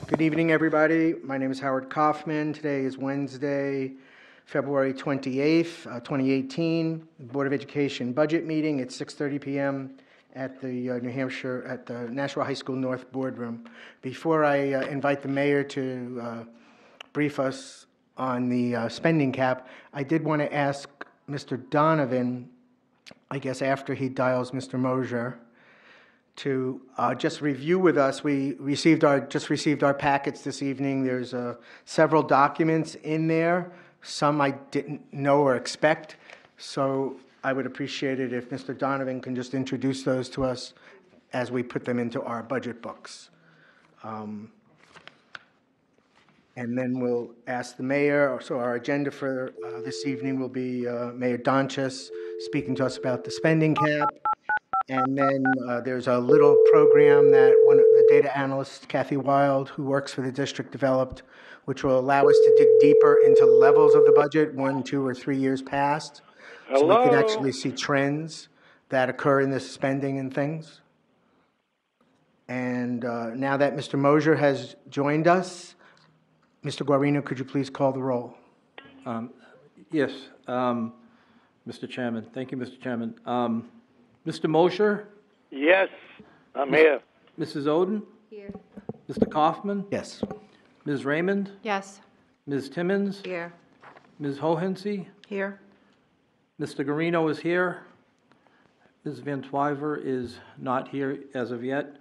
Good evening, everybody. My name is Howard Kaufman. Today is Wednesday, February 28th, 2018. Board of Education budget meeting at 6:30 p.m. at the New Hampshire, at the Nashua High School North Boardroom. Before I invite the mayor to brief us on the spending cap, I did want to ask Mr. Donovan, I guess after he dials Mr. Mosier, to just review with us. We just received our packets this evening. There's several documents in there. Some I didn't know or expect. So I would appreciate it if Mr. Donovan can just introduce those to us as we put them into our budget books. And then we'll ask the mayor. So our agenda for this evening will be Mayor Donchis speaking to us about the spending cap. And then there's a little program that one of the data analyst, Kathy Wild, who works for the district, developed, which will allow us to dig deeper into levels of the budget, 1, 2, or 3 years past. Hello? So we can actually see trends that occur in the spending and things. And now that Mr. Mosier has joined us, Mr. Guarino, could you please call the roll? Yes, Mr. Chairman. Thank you, Mr. Chairman. Mr. Mosher? Yes, I'm here. Mrs. Oden? Here. Mr. Kaufman? Yes. Ms. Raymond? Yes. Ms. Timmons? Here. Ms. Hohensee? Here. Mr. Guarino is here. Ms. Van Twyver is not here as of yet.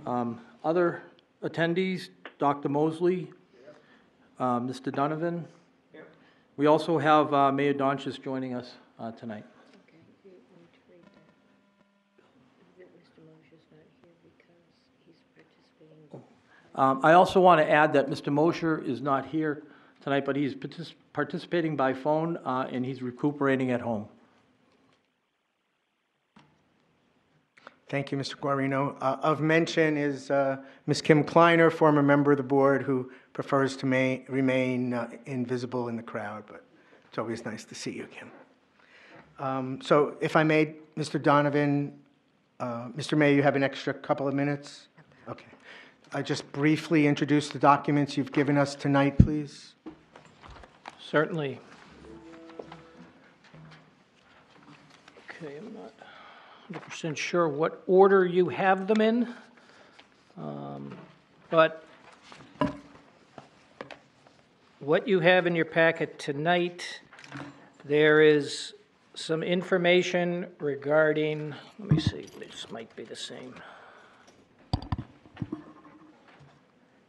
Other attendees, Dr. Mosley, Mr. Donovan. Here. We also have Mayor Donchis joining us tonight. I also want to add that Mr. Mosher is not here tonight, but he's participating by phone and he's recuperating at home. Thank you, Mr. Guarino. Of mention is Ms. Kim Kleiner, former member of the board, who prefers to remain invisible in the crowd, but it's always nice to see you, Kim. So if I may, Mr. Donovan, Mr. Mayor, you have an extra couple of minutes? Okay. I just briefly introduce the documents you've given us tonight, please. Certainly. Okay, I'm not 100% sure what order you have them in, but what you have in your packet tonight, there is some information regarding, let me see, this might be the same.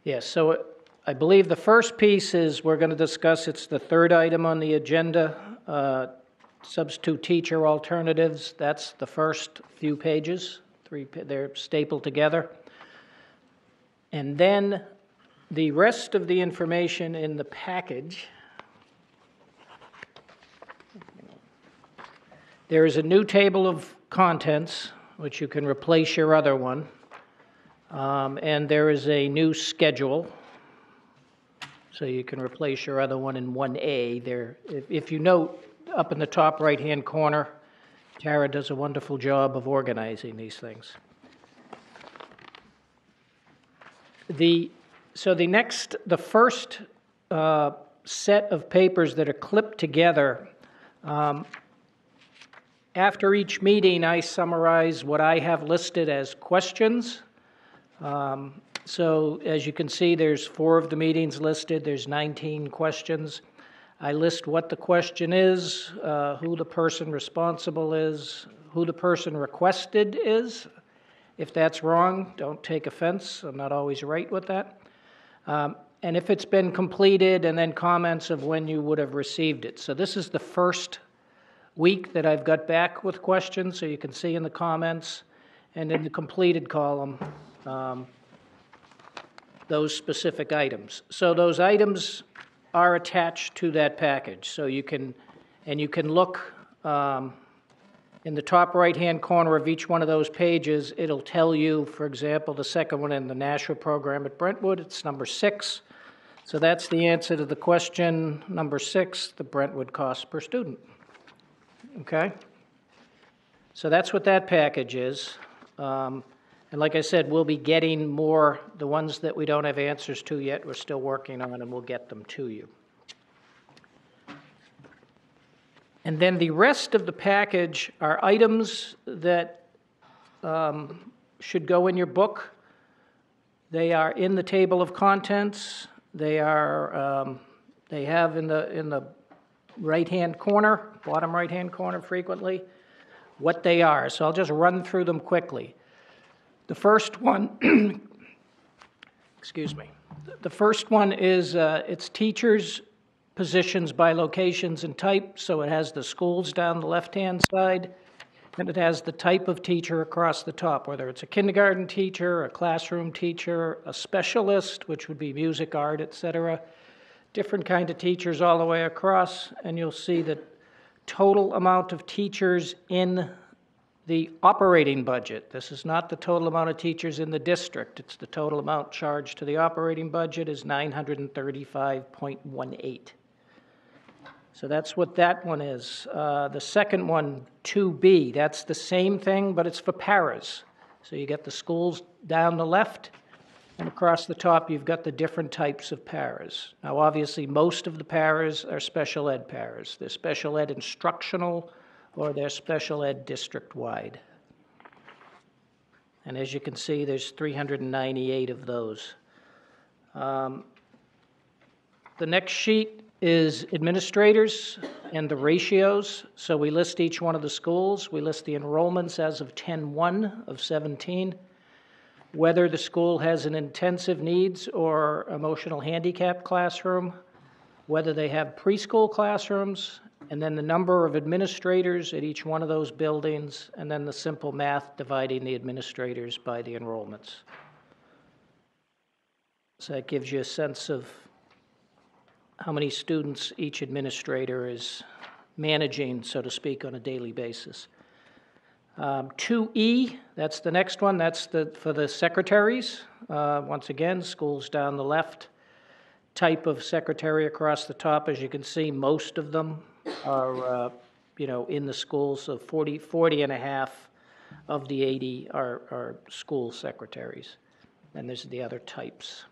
Yes, so I believe the first piece is we're going to discuss, it's the third item on the agenda, substitute teacher alternatives. That's the first few pages, they're stapled together. And then the rest of the information in the package, there is a new table of contents, which you can replace your other one. And there is a new schedule, so you can replace your other one in 1A. There, if you note, up in the top right-hand corner, Tara does a wonderful job of organizing these things. The first set of papers that are clipped together, after each meeting, I summarize what I have listed as questions. So as you can see, there's 4 of the meetings listed. There's 19 questions. I list what the question is, who the person responsible is, who the person requested is. If that's wrong, don't take offense. I'm not always right with that. And if it's been completed, and then comments of when you would have received it. So this is the first week that I've got back with questions, so you can see in the comments and in the completed column those specific items. So those items are attached to that package. So you can look in the top right-hand corner of each one of those pages. It'll tell you, for example, the second one in the Nashua program at Brentwood, it's number 6. So that's the answer to the question number 6, the Brentwood cost per student. Okay? So that's what that package is. And like I said, we'll be getting more, the ones that we don't have answers to yet, we're still working on, and we'll get them to you. And then the rest of the package are items that should go in your book. They are in the table of contents. They are, they have in the right-hand corner, bottom right-hand corner frequently, what they are. So I'll just run through them quickly. The first one, excuse me. The first one is it's teachers' positions by locations and type. So it has the schools down the left-hand side, and it has the type of teacher across the top, whether it's a kindergarten teacher, a classroom teacher, a specialist, which would be music, art, etc. Different kind of teachers all the way across, and you'll see the total amount of teachers in the operating budget. This is not the total amount of teachers in the district. It's the total amount charged to the operating budget is 935.18. So that's what that one is. The second one, 2B, that's the same thing, but it's for paras. So you get the schools down the left, and across the top you've got the different types of paras. Now obviously most of the paras are special ed paras. They're special ed instructional, or they're special ed district-wide. And as you can see, there's 398 of those. The next sheet is administrators and the ratios. So we list each one of the schools. We list the enrollments as of 10/1 of 17, whether the school has an intensive needs or emotional handicap classroom, whether they have preschool classrooms, and then the number of administrators at each one of those buildings, and then the simple math dividing the administrators by the enrollments. So that gives you a sense of how many students each administrator is managing, so to speak, on a daily basis. 2E, that's the next one. That's for the secretaries. Once again, schools down the left. Type of secretary across the top. As you can see, most of them are, in the schools. So 40 and a half of the 80 are school secretaries. And there's the other types.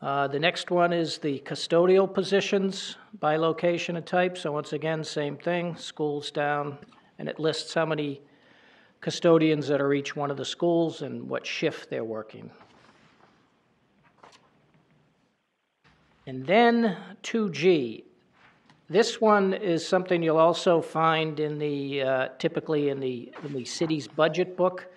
The next one is the custodial positions by location and type. So once again, same thing, schools down, and it lists how many custodians that are each one of the schools and what shift they're working. And then 2G. This one is something you'll also find in the, typically in the city's budget book.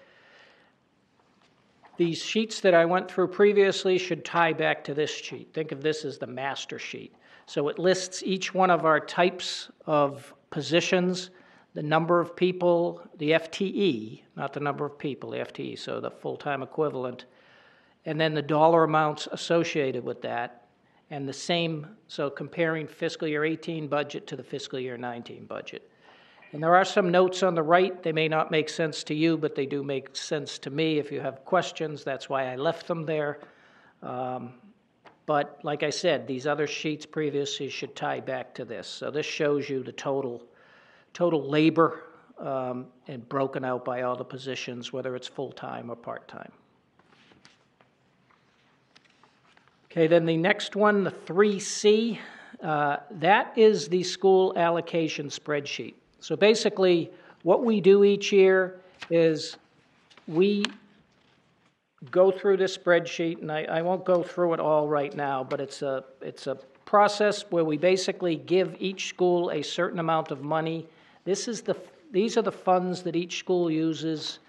These sheets that I went through previously should tie back to this sheet. Think of this as the master sheet. So it lists each one of our types of positions, the number of people, the FTE, not the number of people, the FTE, so the full-time equivalent, and then the dollar amounts associated with that, and the same, so comparing fiscal year 18 budget to the fiscal year 19 budget. And there are some notes on the right. They may not make sense to you, but they do make sense to me. If you have questions, that's why I left them there. But like I said, these other sheets previously should tie back to this. So this shows you the total labor and broken out by all the positions, whether it's full-time or part-time. Okay, then the next one, the 3C, that is the school allocation spreadsheet. So basically, what we do each year is we go through this spreadsheet, and I won't go through it all right now, but it's a process where we basically give each school a certain amount of money. These are the funds that each school uses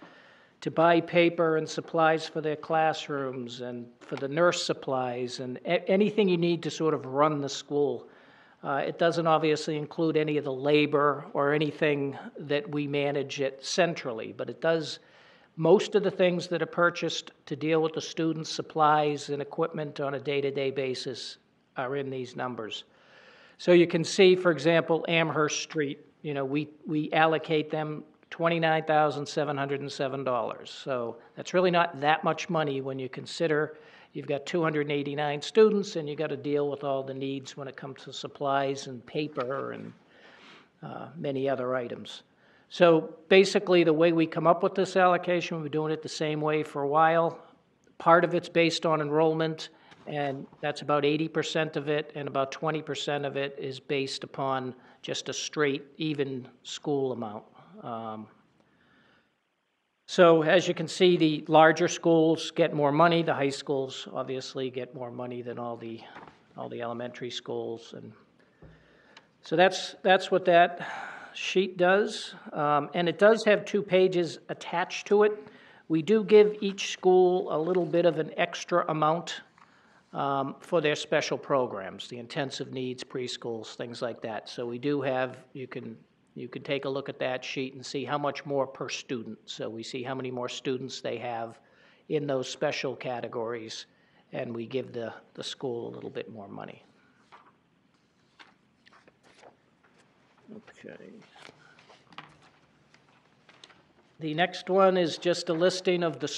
to buy paper and supplies for their classrooms and for the nurse supplies and anything you need to sort of run the school. It doesn't obviously include any of the labor or anything that we manage it centrally, but it does most of the things that are purchased to deal with the students' supplies and equipment on a day-to-day basis are in these numbers. So you can see, for example, Amherst Street, we allocate them $29,707. So that's really not that much money when you consider you've got 289 students and you got to deal with all the needs when it comes to supplies and paper and many other items. So basically, the way we come up with this allocation, we've been doing it the same way for a while. Part of it's based on enrollment, and that's about 80% of it, and about 20% of it is based upon just a straight, even school amount. So as you can see, the larger schools get more money. The high schools obviously get more money than all the elementary schools, and so that's what that sheet does. And it does have 2 pages attached to it. We do give each school a little bit of an extra amount for their special programs, the intensive needs, preschools, things like that. So we do have, you can take a look at that sheet and see how much more per student. So we see how many more students they have in those special categories, and we give the school a little bit more money. Okay. The next one is just a listing of the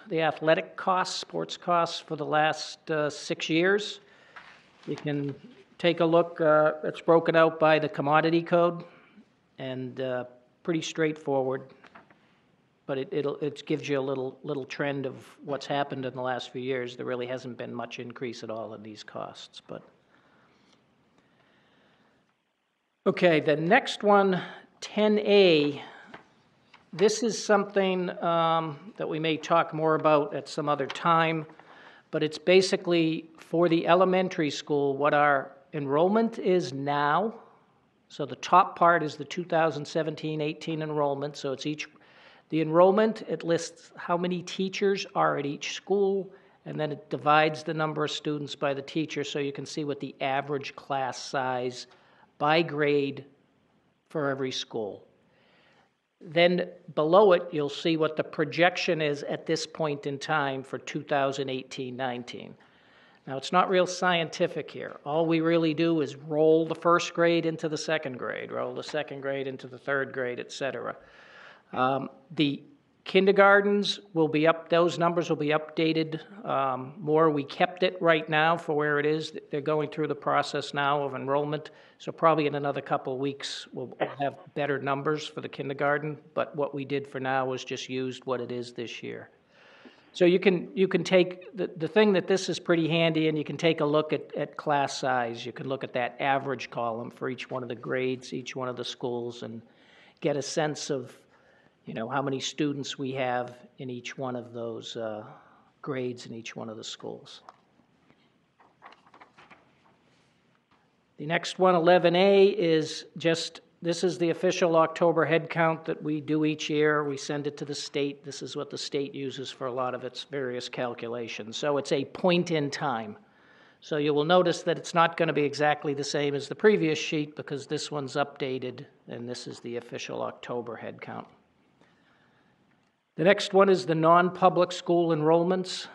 the athletic costs, sports costs for the last 6 years. You can take a look. It's broken out by the commodity code, and pretty straightforward. But it gives you a little trend of what's happened in the last few years. There really hasn't been much increase at all in these costs. But okay, the next one, 10A. This is something that we may talk more about at some other time, but it's basically for the elementary school what our enrollment is now. So the top part is the 2017-18 enrollment. So it's the enrollment, it lists how many teachers are at each school, and then it divides the number of students by the teacher so you can see what the average class size by grade for every school. Then below it, you'll see what the projection is at this point in time for 2018-19. Now, it's not real scientific here. All we really do is roll the first grade into the second grade, roll the second grade into the third grade, et cetera. The kindergartens will be those numbers will be updated more. We kept it right now for where it is. They're going through the process now of enrollment, so probably in another couple of weeks we'll have better numbers for the kindergarten, but what we did for now was just used what it is this year. So you can take, the thing that this is pretty handy, and you can take a look at class size. You can look at that average column for each one of the grades, each one of the schools, and get a sense of how many students we have in each one of those grades in each one of the schools. The next one, 11A, is this is the official October head count that we do each year. We send it to the state. This is what the state uses for a lot of its various calculations. So it's a point in time. So you will notice that it's not going to be exactly the same as the previous sheet because this one's updated, and this is the official October head count. The next one is the non-public school enrollments.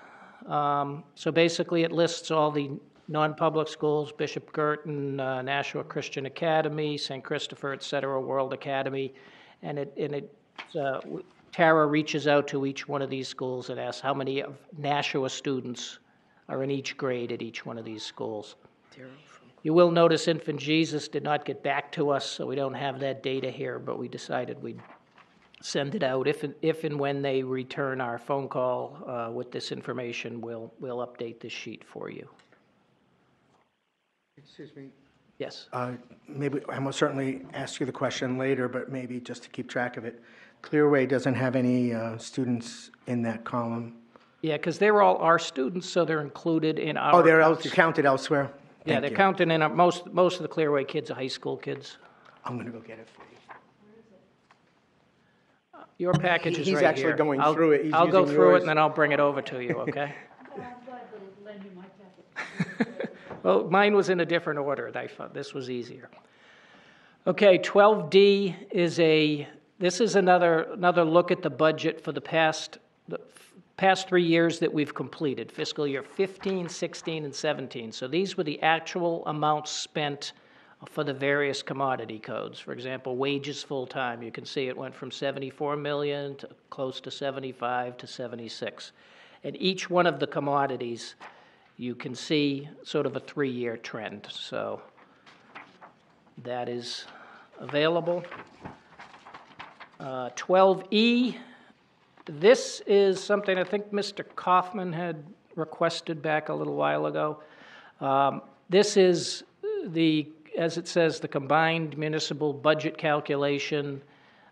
So basically it lists all the non-public schools, Bishop Girton, Nashua Christian Academy, St. Christopher, et cetera, World Academy. And Tara reaches out to each one of these schools and asks how many of Nashua students are in each grade at each one of these schools. You will notice Infant Jesus did not get back to us, so we don't have that data here, but we decided we'd send it out. If and when they return our phone call with this information, we'll update this sheet for you. Excuse me. Yes. Maybe I will certainly ask you the question later, but maybe just to keep track of it. Clearway doesn't have any students in that column. Yeah, because they're all our students, so they're included in our. Oh, they're counted elsewhere? Yeah, they're counted in most of the Clearway kids are high school kids. I'm going to go get it for you. Your package is right here. He's actually going through it. I'll go through it and then I'll bring it over to you, okay? Well, mine was in a different order. I thought this was easier. Okay, 12D this is another look at the budget for the past 3 years that we've completed, fiscal year 15, 16, and 17. So these were the actual amounts spent for the various commodity codes. For example, wages full-time, you can see it went from 74 million to close to 75 to 76. And each one of the commodities, you can see sort of a 3-year trend. So that is available. 12E, this is something I think Mr. Kaufman had requested back a little while ago. This is as it says, the combined municipal budget calculation.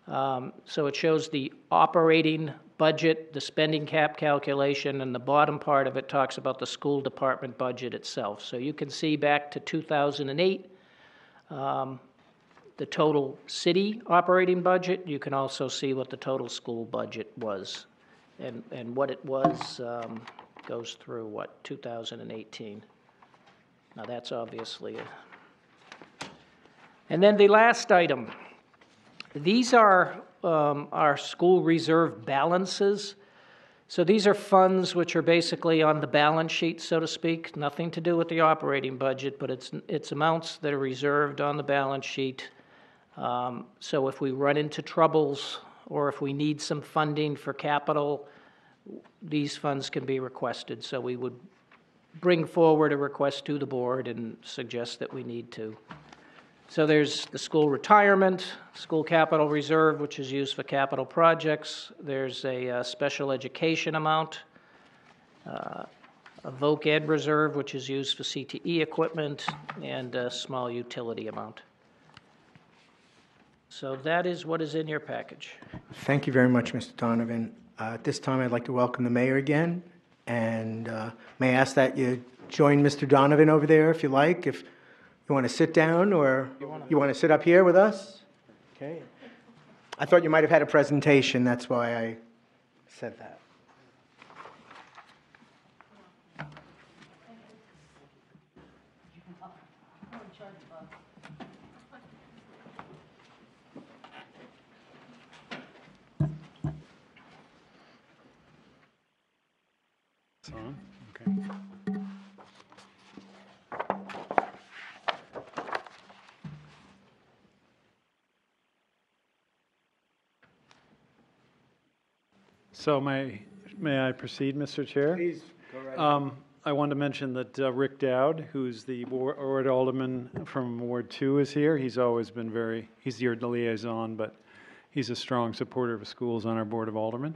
So it shows the operating budget, the spending cap calculation, and the bottom part of it talks about the school department budget itself. So you can see back to 2008, the total city operating budget. You can also see what the total school budget was. And what it was goes through, 2018. Now that's obviously And then the last item. These are our school reserve balances. So these are funds which are basically on the balance sheet, so to speak, nothing to do with the operating budget, but it's amounts that are reserved on the balance sheet. So if we run into troubles or if we need some funding for capital, these funds can be requested. So we would bring forward a request to the board and suggest that we need to. So there's the school retirement, school capital reserve, which is used for capital projects. There's a special education amount, a voc ed reserve, which is used for CTE equipment, and a small utility amount. So that is what is in your package. Thank you very much, Mr. Donovan. At this time, I'd like to welcome the mayor again, and may I ask that you join Mr. Donovan over there if you like, if you want to sit down or you want to sit up here with us? Okay. I thought you might have had a presentation, that's why I said that. Okay. So may I proceed, Mr. Chair? Please, go right ahead. I wanted to mention that Rick Dowd, who's the ward alderman from Ward 2, is here. He's always been he's your liaison, but he's a strong supporter of schools on our Board of Aldermen.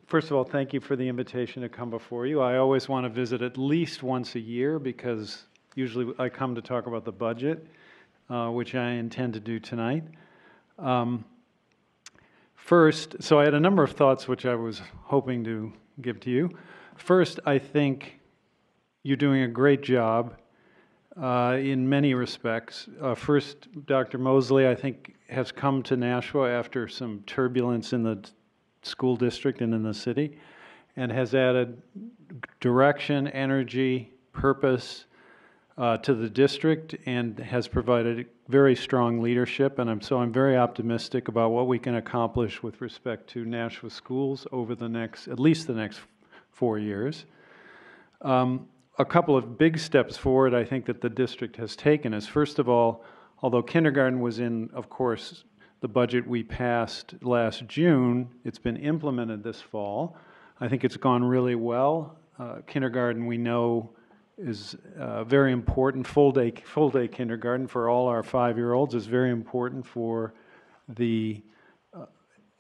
First of all, thank you for the invitation to come before you. I always want to visit at least once a year because usually I come to talk about the budget, which I intend to do tonight. First, so I had a number of thoughts which I was hoping to give to you. First, I think you're doing a great job in many respects. First, Dr. Mosley, I think, has come to Nashua after some turbulence in the school district and in the city, and has added direction, energy, purpose to the district, and has provided very strong leadership. And I'm very optimistic about what we can accomplish with respect to Nashua schools over at least the next 4 years. A couple of big steps forward I think that the district has taken is, first of all, although kindergarten was in, of course, the budget we passed last June, it's been implemented this fall. I think it's gone really well. Kindergarten, we know, is very important. Full day kindergarten for all our 5-year-olds is very important for the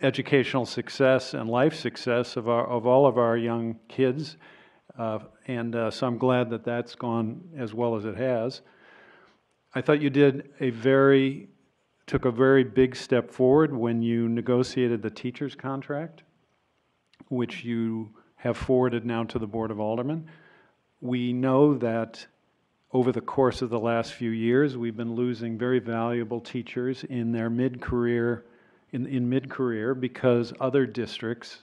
educational success and life success of all of our young kids. So I'm glad that that's gone as well as it has. I thought you took a very big step forward when you negotiated the teacher's contract, which you have forwarded now to the Board of Aldermen. We know that over the course of the last few years, we've been losing very valuable teachers in their mid-career, because other districts,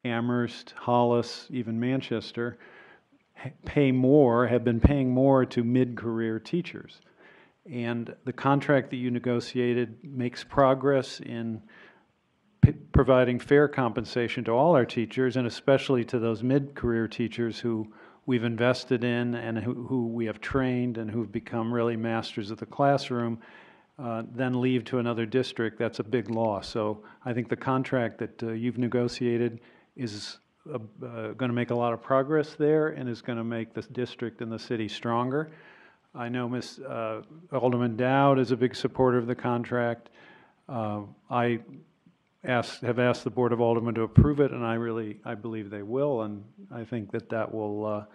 Amherst, Hollis, even Manchester, have been paying more to mid-career teachers. And the contract that you negotiated makes progress in providing fair compensation to all our teachers, and especially to those mid-career teachers who we've invested in and who we have trained and who've become really masters of the classroom, then leave to another district. That's a big loss. So I think the contract that you've negotiated is going to make a lot of progress there and is going to make the district and the city stronger. I know Alderman Dowd is a big supporter of the contract. I have asked the Board of Aldermen to approve it, and I believe they will, and I think that will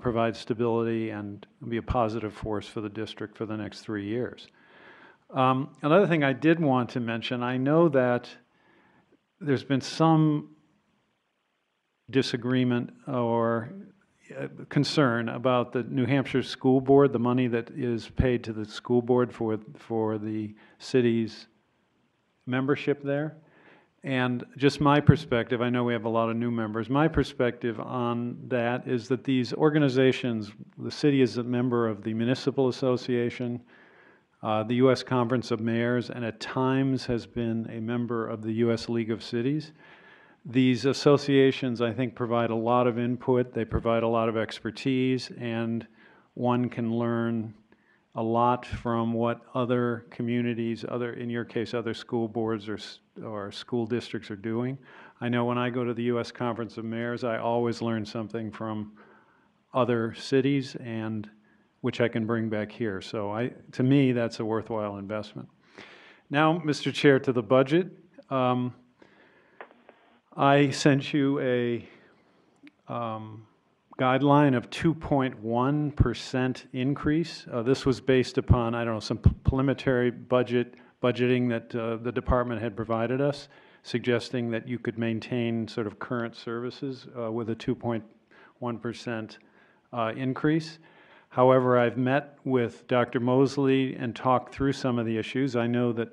provide stability and be a positive force for the district for the next 3 years. Another thing I did want to mention, I know that there's been some disagreement or concern about the New Hampshire School Board, the money that is paid to the school board for the city's membership there. And just my perspective, I know we have a lot of new members, my perspective on that is that these organizations, the city is a member of the Municipal Association, the U.S. Conference of Mayors, and at times has been a member of the U.S. League of Cities. These associations, I think, provide a lot of input, they provide a lot of expertise, and one can learn a lot from what other communities, in your case, other school boards or school districts are doing. I know when I go to the U.S. Conference of Mayors, I always learn something from other cities, and which I can bring back here. So to me, that's a worthwhile investment. Now, Mr. Chair, to the budget. I sent you a guideline of 2.1% increase. This was based upon, I don't know, some preliminary budgeting that the department had provided us, suggesting that you could maintain sort of current services with a 2.1% increase. However, I've met with Dr. Mosley and talked through some of the issues. I know that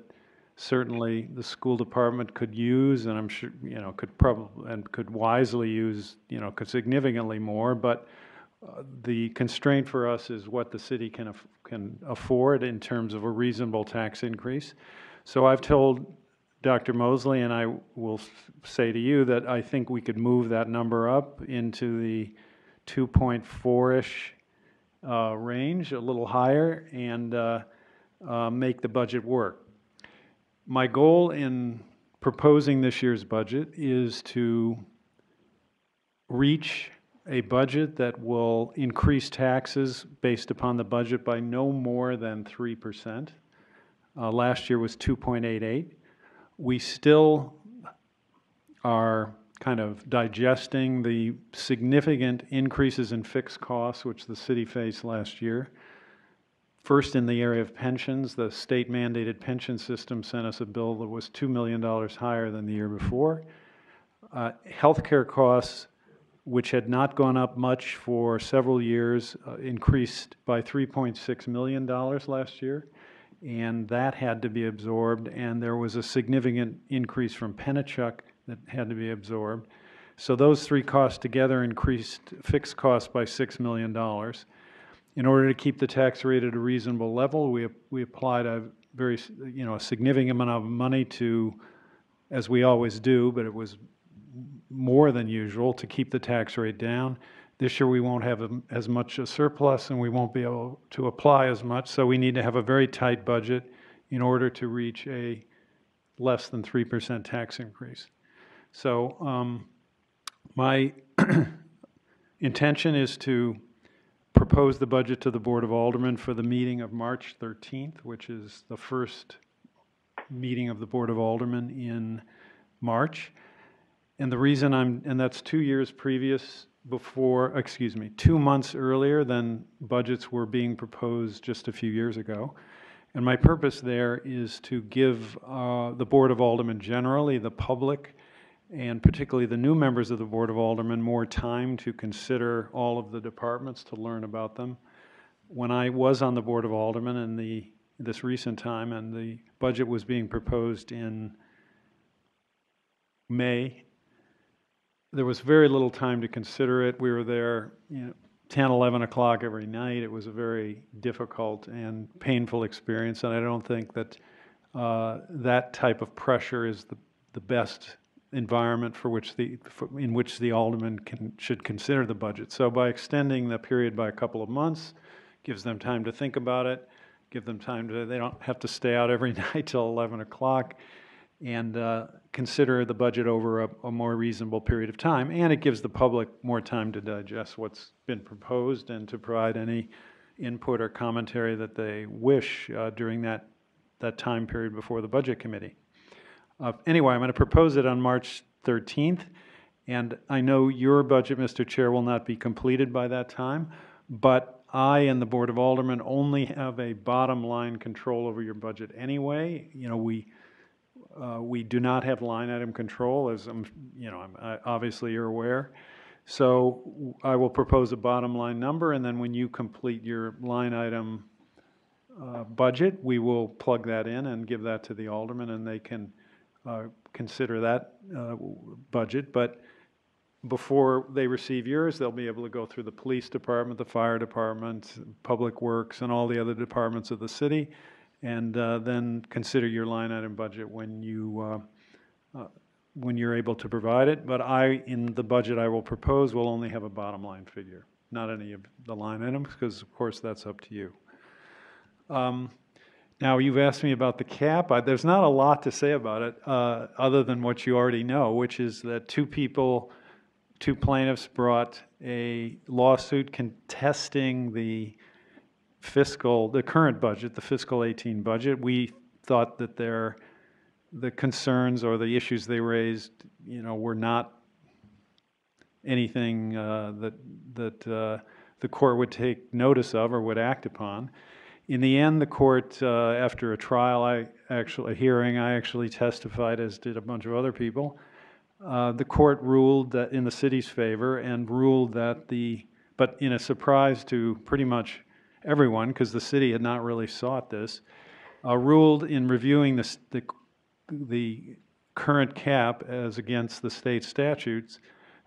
certainly the school department could use, and I'm sure, could wisely use, could significantly more, but the constraint for us is what the city can afford in terms of a reasonable tax increase. So I've told Dr. Mosley, and I will say to you that I think we could move that number up into the 2.4-ish range, a little higher, and make the budget work. My goal in proposing this year's budget is to reach a budget that will increase taxes based upon the budget by no more than 3%. Last year was 2.88. We still are kind of digesting the significant increases in fixed costs which the city faced last year. First, in the area of pensions, the state-mandated pension system sent us a bill that was $2 million higher than the year before. Healthcare costs, which had not gone up much for several years, increased by $3.6 million last year, and that had to be absorbed, and there was a significant increase from Penachuk that had to be absorbed. So those three costs together increased fixed costs by $6 million. In order to keep the tax rate at a reasonable level, we applied a very, a significant amount of money to, as we always do, but it was more than usual to keep the tax rate down. This year we won't have as much a surplus and we won't be able to apply as much, so we need to have a very tight budget in order to reach a less than 3% tax increase. So my intention is to propose the budget to the Board of Aldermen for the meeting of March 13th, which is the first meeting of the Board of Aldermen in March. And the reason and that's 2 years previous before, 2 months earlier than budgets were being proposed just a few years ago. And my purpose there is to give the Board of Aldermen generally, the public, and particularly the new members of the Board of Aldermen, more time to consider all of the departments, to learn about them. When I was on the Board of Aldermen in this recent time, and the budget was being proposed in May, there was very little time to consider it. We were there 10, 11 o'clock every night. It was a very difficult and painful experience, and I don't think that that type of pressure is the best environment in which the aldermen should consider the budget. So by extending the period by a couple of months, gives them time to think about it, give them time they don't have to stay out every night till 11 o'clock, and consider the budget over a more reasonable period of time. And it gives the public more time to digest what's been proposed and to provide any input or commentary that they wish during that that time period before the Budget Committee. Anyway, I'm going to propose it on March 13th, and I know your budget, Mr. Chair, will not be completed by that time, but I and the Board of Aldermen only have a bottom line control over your budget anyway. You know, we do not have line item control, as obviously you're aware. So I will propose a bottom line number, and then when you complete your line item budget, we will plug that in and give that to the aldermen, and they can consider that budget. But before they receive yours, they'll be able to go through the police department, the fire department, public works, and all the other departments of the city, and then consider your line item budget when you're able to provide it. But in the budget I will propose, will only have a bottom line figure, not any of the line items, because of course that's up to you. Now, you've asked me about the cap. There's not a lot to say about it, other than what you already know, which is that two plaintiffs brought a lawsuit contesting the current budget, the fiscal 18 budget. We thought that the concerns or the issues they raised, were not anything that the court would take notice of or would act upon. In the end, the court, after a trial, I actually testified, as did a bunch of other people. The court ruled that in the city's favor, and ruled that but in a surprise to pretty much everyone, because the city had not really sought this, ruled in reviewing the current cap as against the state statutes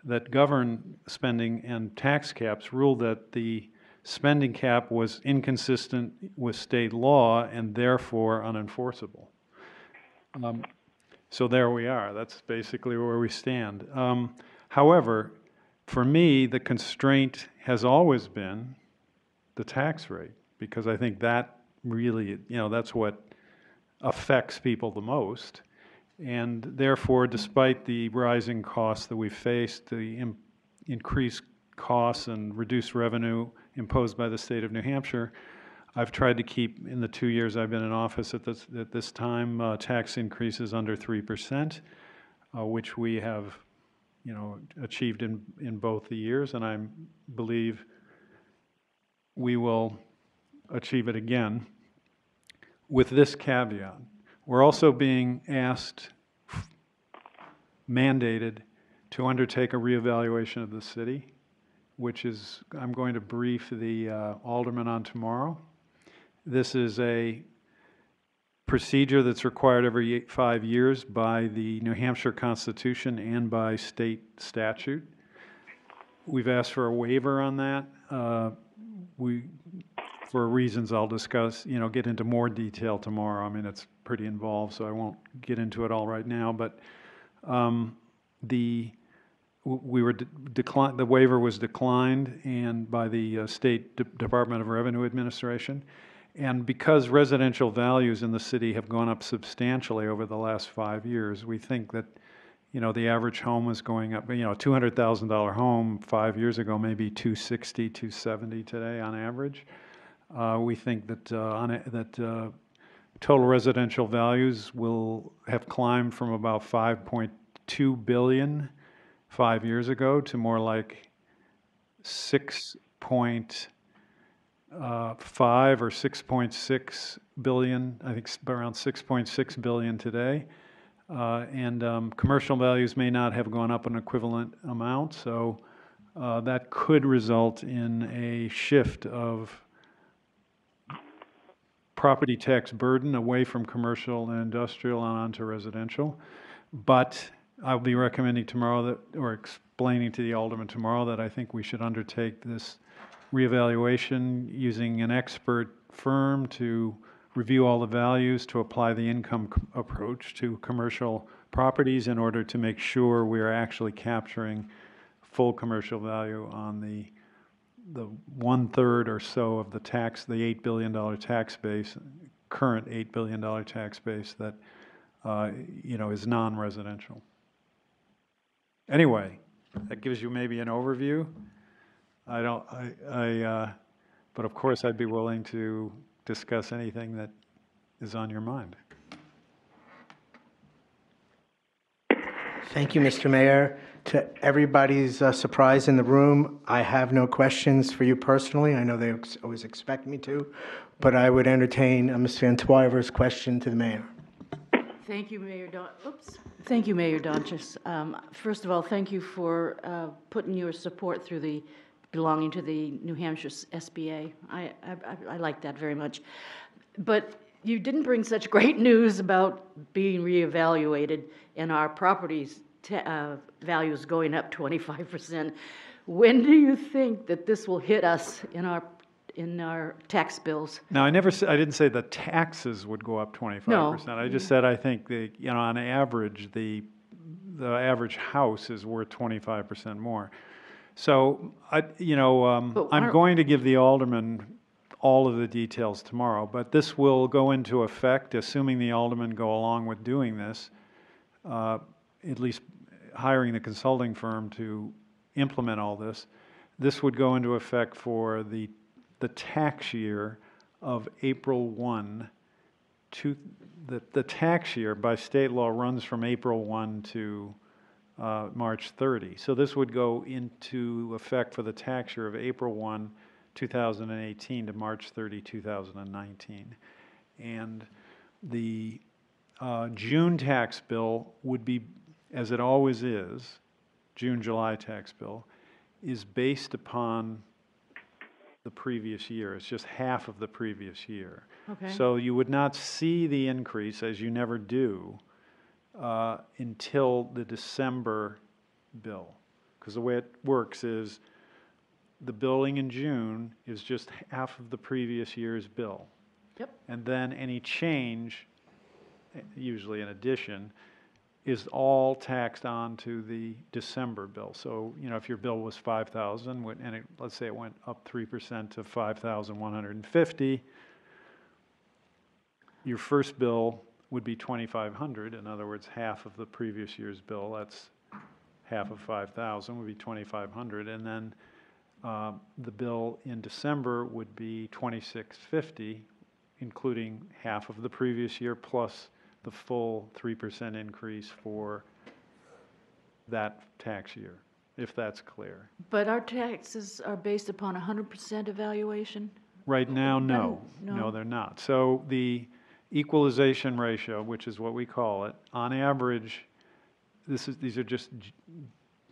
that govern spending and tax caps, ruled that the spending cap was inconsistent with state law and therefore unenforceable. So there we are. That's basically where we stand. However, for me, the constraint has always been the tax rate, because I think that really, that's what affects people the most. And therefore, despite the rising costs that we've faced, the increased costs and reduced revenue imposed by the state of New Hampshire, I've tried to keep, in the 2 years I've been in office at this time, tax increases under 3%, which we have, achieved in both the years, and I believe we will achieve it again. With this caveat, we're also being mandated to undertake a reevaluation of the city, which is, I'm going to brief the aldermen on tomorrow. This is a procedure that's required every 5 years by the New Hampshire Constitution and by state statute. We've asked for a waiver on that. For reasons I'll discuss, get into more detail tomorrow. I mean, it's pretty involved, so I won't get into it all right now. But the waiver was declined and by the State Department of Revenue Administration. And because residential values in the city have gone up substantially over the last 5 years, we think that, the average home is going up. A $200,000 home 5 years ago, maybe $260,000, $270,000 today on average. We think that total residential values will have climbed from about $5.2 billion 5 years ago to more like 6.5 or 6.6 billion. I think around 6.6 billion today. And commercial values may not have gone up an equivalent amount, so that could result in a shift of property tax burden away from commercial and industrial and onto residential. But I'll be recommending tomorrow or explaining to the alderman tomorrow that I think we should undertake this reevaluation using an expert firm to review all the values, to apply the income approach to commercial properties in order to make sure we are actually capturing full commercial value on the 1/3 or so of the $8 billion tax base, current $8 billion tax base that is non-residential. Anyway, that gives you maybe an overview. But of course I'd be willing to discuss anything that is on your mind. Thank you, Mr. Mayor. To everybody's surprise in the room, I have no questions for you personally. I know they always expect me to, but I would entertain Ms. Van Twyver's question to the mayor. Thank you, Mayor Thank you, Mayor Donchis. First of all, thank you for putting your support through the belonging to the New Hampshire SBA. I like that very much. But you didn't bring such great news about being reevaluated and our properties values going up 25%. When do you think that this will hit us in our tax bills? Now, I didn't say the taxes would go up 25%. I just said I think on average, the average house is worth 25% more. So, I'm going to give the alderman all of the details tomorrow, but this will go into effect, assuming the aldermen go along with doing this, at least hiring the consulting firm to implement all this. This would go into effect for the tax year of April 1 to the tax year by state law runs from April 1 to March 30. So this would go into effect for the tax year of April 1, 2018 to March 30, 2019. And the June tax bill would be, as it always is, June-July tax bill, is based upon the previous year. It's just half of the previous year. Okay. So you would not see the increase, as you never do, until the December bill. Because the way it works is the billing in June is just half of the previous year's bill. Yep. And then any change, usually an addition, is all taxed on to the December bill. So, if your bill was $5,000 and let's say it went up 3% to $5,150, your first bill would be $2,500. In other words, half of the previous year's bill. That's half of $5,000 would be $2,500, and then the bill in December would be $2,650, including half of the previous year plus the full 3% increase for that tax year, if that's clear. But our taxes are based upon 100% evaluation? Right now, no. No. No, they're not. So the equalization ratio, which is what we call it, on average, these are just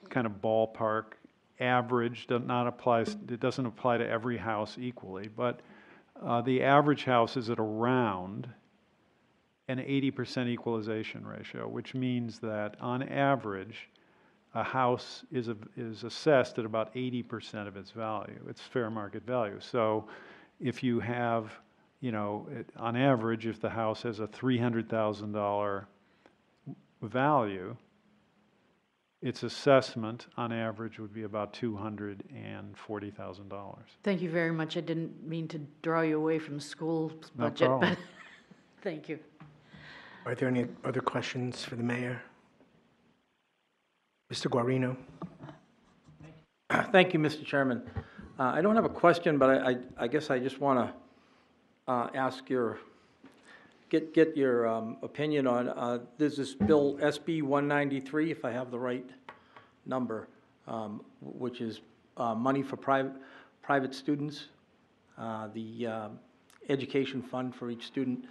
kind of ballpark average. It doesn't apply to every house equally, but the average house is at around an 80% equalization ratio, which means that on average, a house is assessed at about 80% of its value, its fair market value. So if you have, on average, if the house has a $300,000 value, its assessment on average would be about $240,000. Thank you very much. I didn't mean to draw you away from school No budget, problem. but thank you. Are there any other questions for the mayor? Mr. Guarino? Thank you, Mr. Chairman. I don't have a question, but I guess I just want to get your opinion on, there's this bill SB 193, if I have the right number, which is money for private students, the education fund for each student.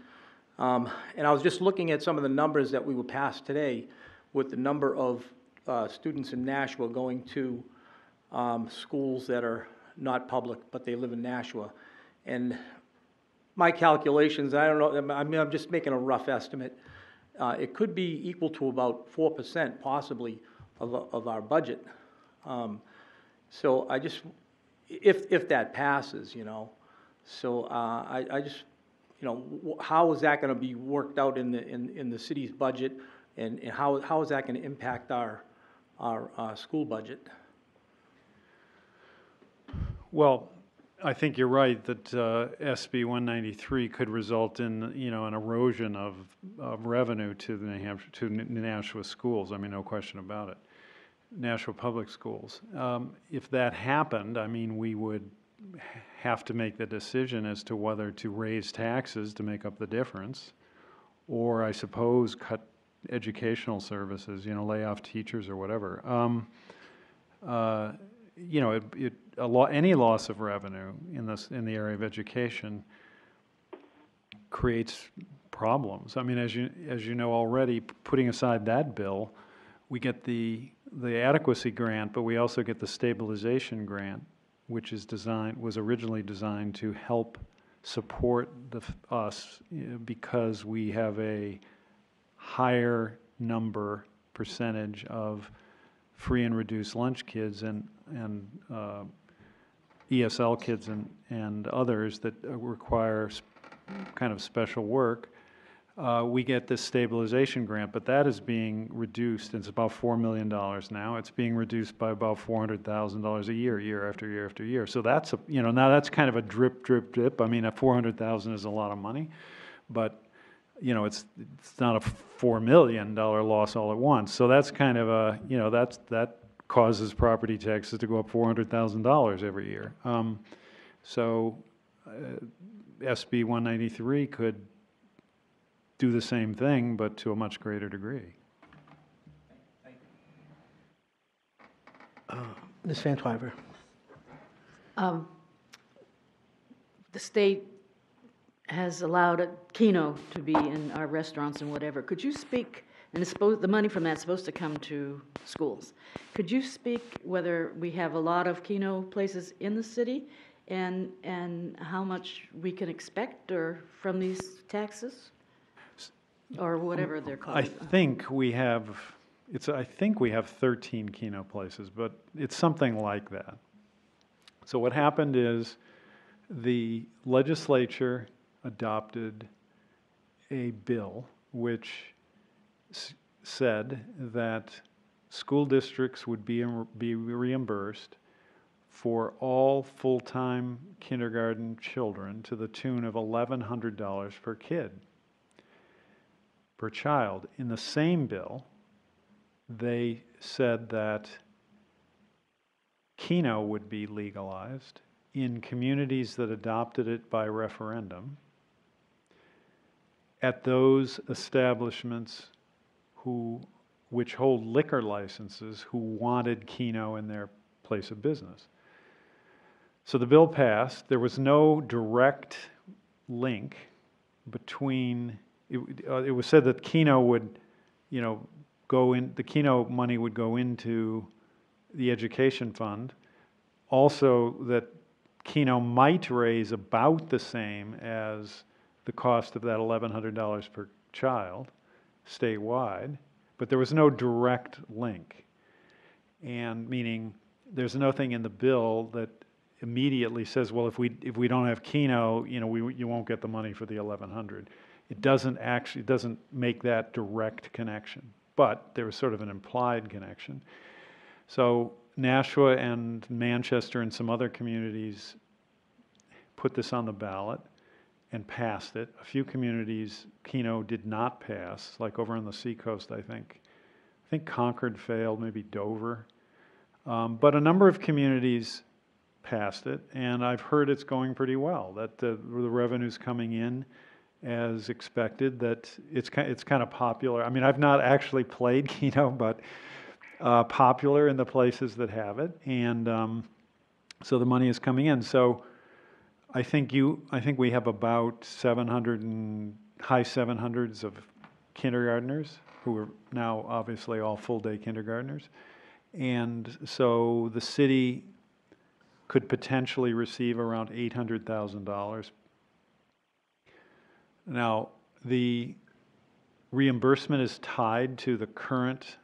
And I was just looking at some of the numbers that we were passed today with the number of students in Nashua going to schools that are not public, but they live in Nashua. And my calculations, I don't know, I'm just making a rough estimate. It could be equal to about 4% possibly of our budget. So I just, if that passes, so I just, how is that going to be worked out in the city's budget, and how is that going to impact our school budget? Well, I think you're right that SB 193 could result in, an erosion of revenue to the Nashua schools. I mean, no question about it. Nashua public schools. If that happened, I mean, we would have to make the decision as to whether to raise taxes to make up the difference, or I suppose cut educational services, lay off teachers or whatever. Any loss of revenue in the area of education creates problems. I mean, as you know already, putting aside that bill, we get the adequacy grant, but we also get the stabilization grant, which was originally designed to help support us because we have a higher percentage of free and reduced lunch kids and ESL kids and others that require kind of special work. We get this stabilization grant, but that is being reduced. It's about $4 million now. It's being reduced by about $400,000 a year after year after year. So that's now that's kind of a drip, drip, drip. I mean, a $400,000 is a lot of money, but it's not a $4 million loss all at once. So that's kind of that causes property taxes to go up $400,000 every year. SB 193 could do the same thing, but to a much greater degree. Ms. Van Twyver. The state has allowed a Keno to be in our restaurants and whatever. Could you speak, and the money from that's supposed to come to schools. Could you speak whether we have a lot of Keno places in the city and how much we can expect from these taxes? Or whatever they're called. I think we have 13 Keno places, but it's something like that. So what happened is the legislature adopted a bill which said that school districts would be reimbursed for all full-time kindergarten children to the tune of $1,100 per kid. Per child. In the same bill, they said that Keno would be legalized in communities that adopted it by referendum at those establishments which hold liquor licenses who wanted Keno in their place of business. So the bill passed. There was no direct link between. It was said that Keno would, go in. The Keno money would go into the education fund. Also, that Keno might raise about the same as the cost of that $1,100 per child, statewide. But there was no direct link, and meaning there's nothing in the bill that immediately says, well, if we don't have Keno, you won't get the money for the $1,100. It doesn't make that direct connection, but there was sort of an implied connection. So Nashua and Manchester and some other communities put this on the ballot and passed it. A few communities, Keno did not pass, like over on the seacoast, I think. I think Concord failed, maybe Dover. But a number of communities passed it, and I've heard it's going pretty well, that the revenue's coming in as expected, that it's kind of popular. I mean, I've not actually played Keno, but popular in the places that have it, and so the money is coming in. So I think we have about 700 and high 700s of kindergartners who are now obviously all full-day kindergartners, and so the city could potentially receive around $800,000. Now, the reimbursement is tied to the current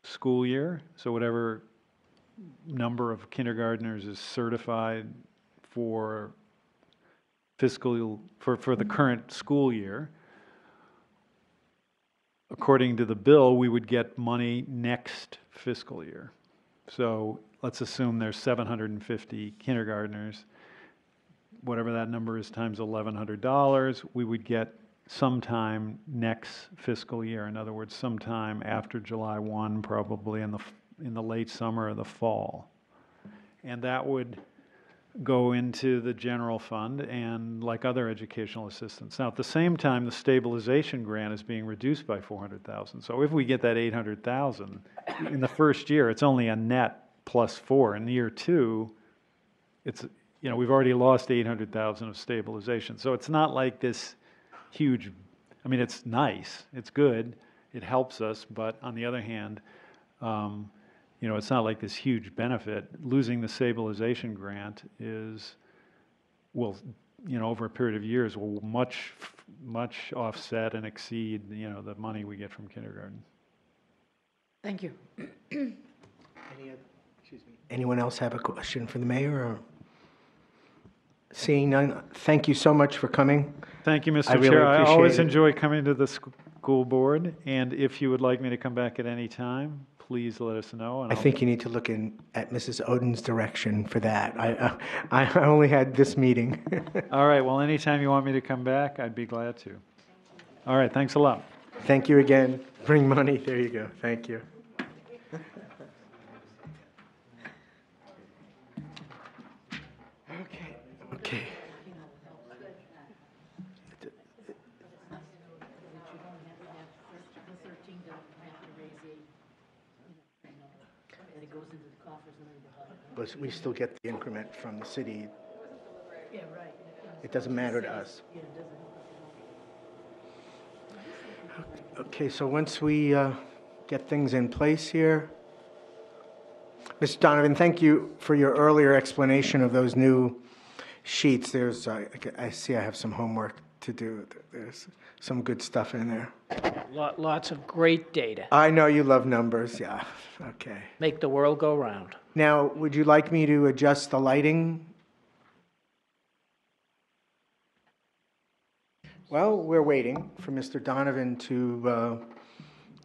school year, so whatever number of kindergartners is certified for the current school year. According to the bill, we would get money next fiscal year. So let's assume there's 750 kindergartners. Whatever that number is times $1,100, we would get sometime next fiscal year. In other words, sometime after July 1, probably in the late summer or the fall. And that would go into the general fund and like other educational assistants. Now, at the same time, the stabilization grant is being reduced by 400,000. So if we get that 800,000 in the first year, it's only a net +4. In year two, it's, we've already lost 800,000 of stabilization. So it's not like this huge, I mean, it's nice, it's good, it helps us, but on the other hand, it's not like this huge benefit. Losing the stabilization grant will, over a period of years, will much offset and exceed, the money we get from kindergarten. Thank you. Anyone else have a question for the mayor? Or? Seeing none, thank you so much for coming. Thank you, Mr. I really Chair. I appreciate always it. enjoy coming to the school board, and if you would like me to come back at any time, please let us know. And I think you need to look at Mrs. Oden's direction for that. I only had this meeting. All right, well, anytime you want me to come back, I'd be glad to. All right, thanks a lot. Thank you again. Bring money. There you go. Thank you. Okay. But we still get the increment from the city. Yeah, right. It doesn't matter to us. Okay, so once we get things in place here, Mr. Donovan, thank you for your earlier explanation of those new sheets. There's, I see I have some homework to do. There's some good stuff in there. Lots of great data. I know you love numbers, yeah, okay. Make the world go round. Now, would you like me to adjust the lighting? Well, we're waiting for Mr. Donovan to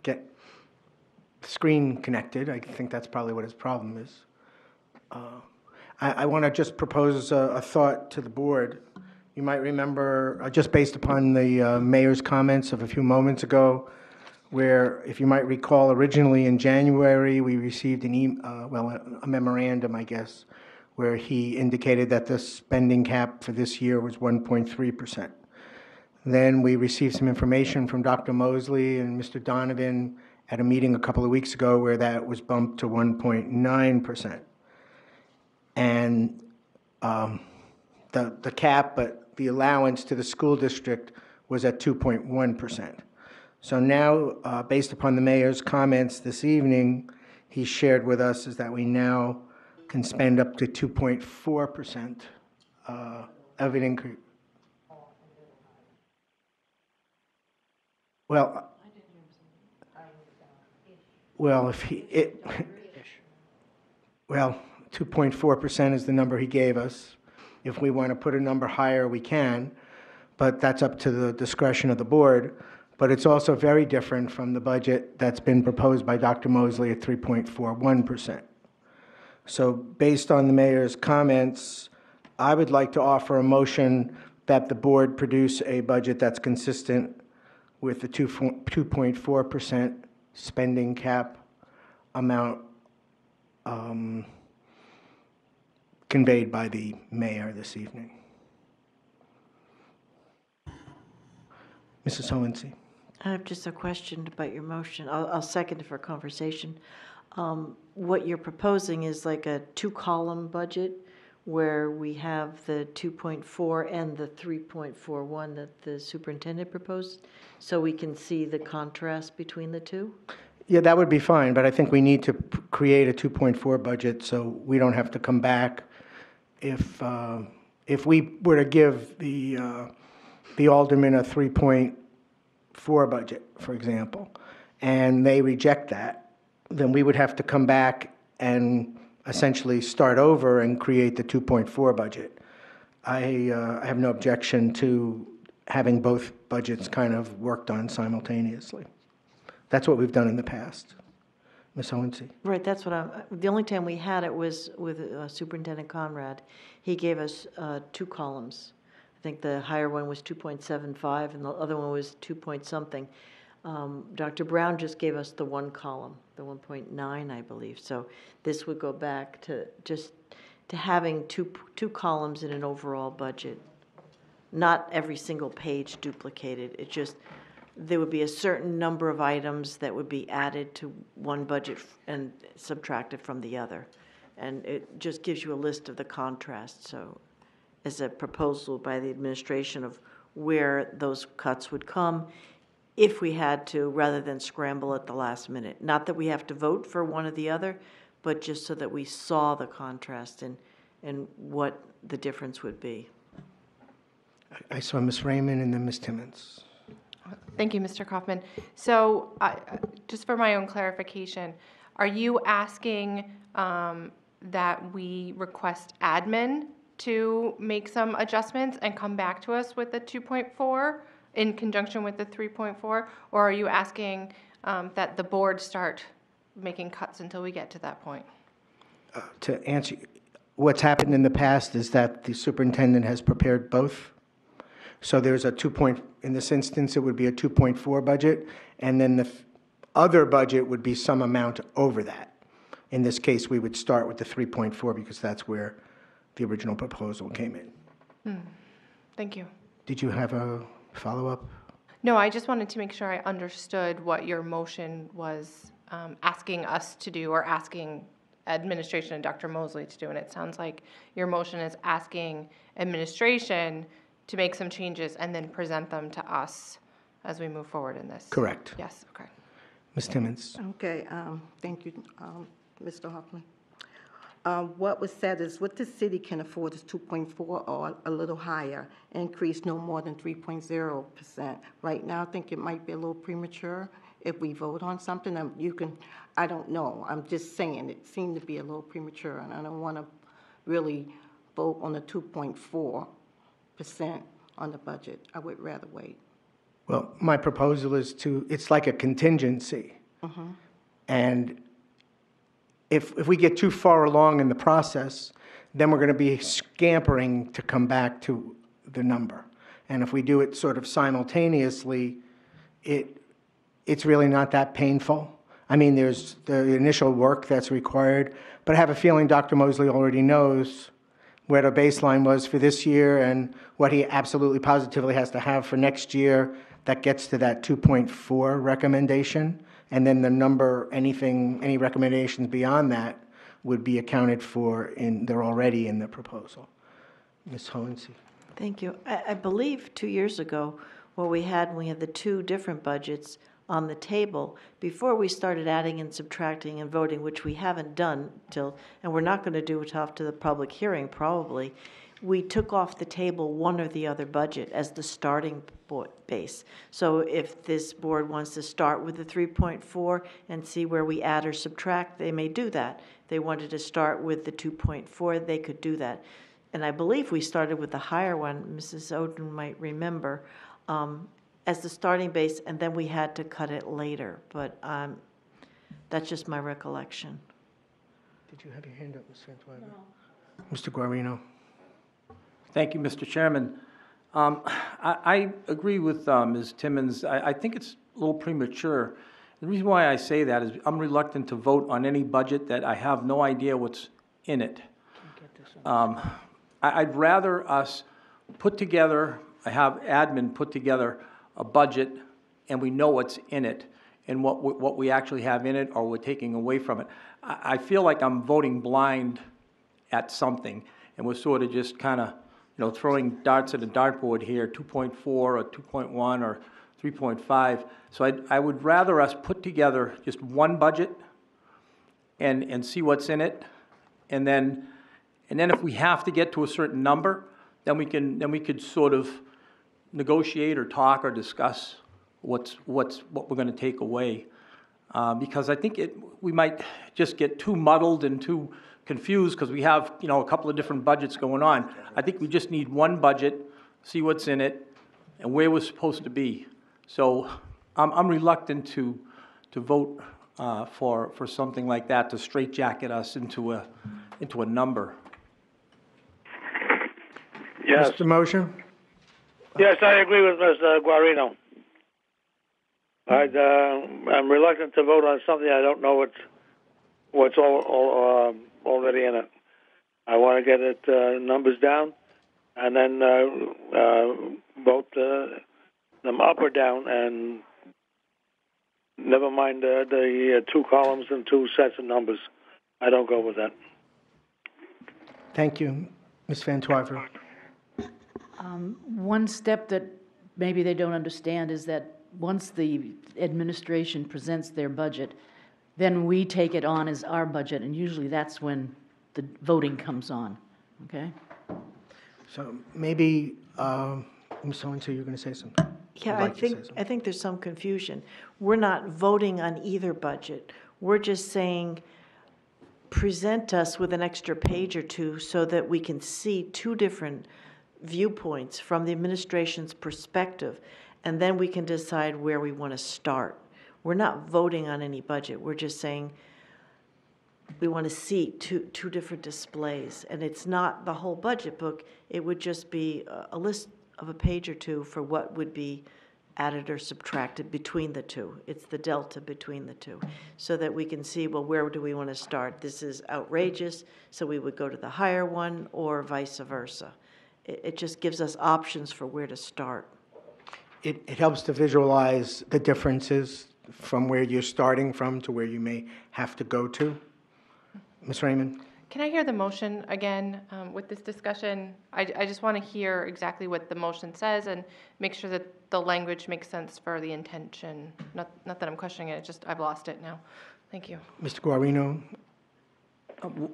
get the screen connected. I think that's probably what his problem is. I want to just propose a thought to the board. You might remember, just based upon the mayor's comments of a few moments ago, where, if you might recall, originally in January, we received a memorandum, I guess, where he indicated that the spending cap for this year was 1.3%. Then we received some information from Dr. Mosley and Mr. Donovan at a meeting a couple of weeks ago where that was bumped to 1.9%. And the cap, but the allowance to the school district was at 2.1%. So now, based upon the mayor's comments this evening, he shared with us is that we now can spend up to 2.4% of an increase. Well, well, 2.4% is the number he gave us. If we want to put a number higher, we can, but that's up to the discretion of the board. But it's also very different from the budget that's been proposed by Dr. Mosley at 3.41%. So based on the mayor's comments, I would like to offer a motion that the board produce a budget that's consistent with the 2.4% spending cap amount conveyed by the mayor this evening. Mrs. Hohensee. I have just a question about your motion. I'll second it for conversation. What you're proposing is like a two-column budget where we have the 2.4 and the 3.41 that the superintendent proposed, so we can see the contrast between the two? Yeah, that would be fine, but I think we need to create a 2.4 budget so we don't have to come back. If we were to give the alderman a 3.4 budget, for example, and they reject that, then we would have to come back and essentially start over and create the 2.4 budget. I have no objection to having both budgets kind of worked on simultaneously. That's what we've done in the past. Ms. Hohensee. Right, that's what the only time we had it was with Superintendent Conrad. He gave us two columns. I think the higher one was 2.75 and the other one was 2 point something. Dr. Brown just gave us the one column, the 1.9, I believe. So this would go back to just to having two columns in an overall budget. Not every single page duplicated. It just, there would be a certain number of items that would be added to one budget and subtracted from the other. And it just gives you a list of the contrast. So as a proposal by the administration of where those cuts would come if we had to, rather than scramble at the last minute. Not that we have to vote for one or the other, but just so that we saw the contrast and what the difference would be. I saw Ms. Raymond and then Ms. Timmons. Thank you, Mr. Kaufman. So just for my own clarification, are you asking that we request admin to make some adjustments and come back to us with the 2.4 in conjunction with the 3.4? Or are you asking that the board start making cuts until we get to that point? To answer, what's happened in the past is that the superintendent has prepared both. So there's a in this instance, it would be a 2.4 budget, and then the other budget would be some amount over that. In this case, we would start with the 3.4 because that's where the original proposal came in. Thank you. Did you have a follow-up? No, I just wanted to make sure I understood what your motion was asking us to do, or asking administration and Dr. Mosley to do. And it sounds like your motion is asking administration to make some changes and then present them to us as we move forward in this. Correct. Yes, okay. Ms. Timmons? Okay, thank you, Mr. Hoffman. What was said is what the city can afford is 2.4 or a little higher, increase no more than 3.0%. Right now, I think it might be a little premature if we vote on something. I don't know, I'm just saying, it seemed to be a little premature, and I don't want to really vote on the 2.4% on the budget. I would rather wait. Well, my proposal is it's like a contingency. And if we get too far along in the process, then we're going to be scampering to come back to the number. And if we do it sort of simultaneously, it's really not that painful. I mean, there's the initial work that's required, but I have a feeling Dr. Mosley already knows where the baseline was for this year and what he absolutely positively has to have for next year that gets to that 2.4 recommendation. And then the number, any recommendations beyond that would be accounted for they're already in the proposal. Ms. Hohensee. Thank you. I believe 2 years ago, what we had the two different budgets on the table, before we started adding and subtracting and voting, which we haven't done and we're not going to do it after the public hearing probably, we took off the table one or the other budget as the starting base. So if this board wants to start with the 3.4 and see where we add or subtract, they may do that. If they wanted to start with the 2.4, they could do that. And I believe we started with the higher one, Mrs. Oden might remember, as the starting base, and then we had to cut it later. But that's just my recollection. Did you have your hand up, Ms. Santuano? No. Mr. Guarino. Thank you, Mr. Chairman. I agree with Ms. Timmons. I think it's a little premature. The reason why I say that is I'm reluctant to vote on any budget that I have no idea what's in it. I'd rather us put together, have admin put together a budget and we know what's in it and what we actually have in it or we're taking away from it. I feel like I'm voting blind at something and we're sort of just kind of throwing darts at a dartboard here, 2.4 or 2.1 or 3.5. So I would rather us put together just one budget and see what's in it, and then if we have to get to a certain number, then we could sort of negotiate or talk or discuss what we're going to take away, because I think we might just get too muddled and too confused because we have a couple of different budgets going on. I think we just need one budget, see what's in it, and where we're supposed to be. So I'm reluctant to vote for something like that to straitjacket us into a number. Yes. Mr. Mosher? Yes, I agree with Ms. Guarino. I'm reluctant to vote on something I don't know what's already in it. I want to get it numbers down, and then vote them up or down, and never mind the two columns and two sets of numbers. I don't go with that. Thank you. Ms. Van Twyver. One step that maybe they don't understand is that once the administration presents their budget, then we take it on as our budget, and usually that's when the voting comes on, okay? So maybe, Ms. So-and-so, you're going to say something? Yeah, Would like to say I something. think there's some confusion. We're not voting on either budget. We're just saying, present us with an extra page or two so that we can see two different viewpoints from the administration's perspective, and then we can decide where we want to start. We're not voting on any budget. We're just saying we want to see two different displays. And it's not the whole budget book. It would just be a list of a page or two for what would be added or subtracted between the two. It's the delta between the two, so that we can see, well, where do we want to start? This is outrageous, so we would go to the higher one, or vice versa. It just gives us options for where to start. It helps to visualize the differences from where you're starting from to where you may have to go to. Ms. Raymond? Can I hear the motion again with this discussion? I just want to hear exactly what the motion says and make sure that the language makes sense for the intention. Not that I'm questioning it, just I've lost it now. Thank you. Mr. Guarino?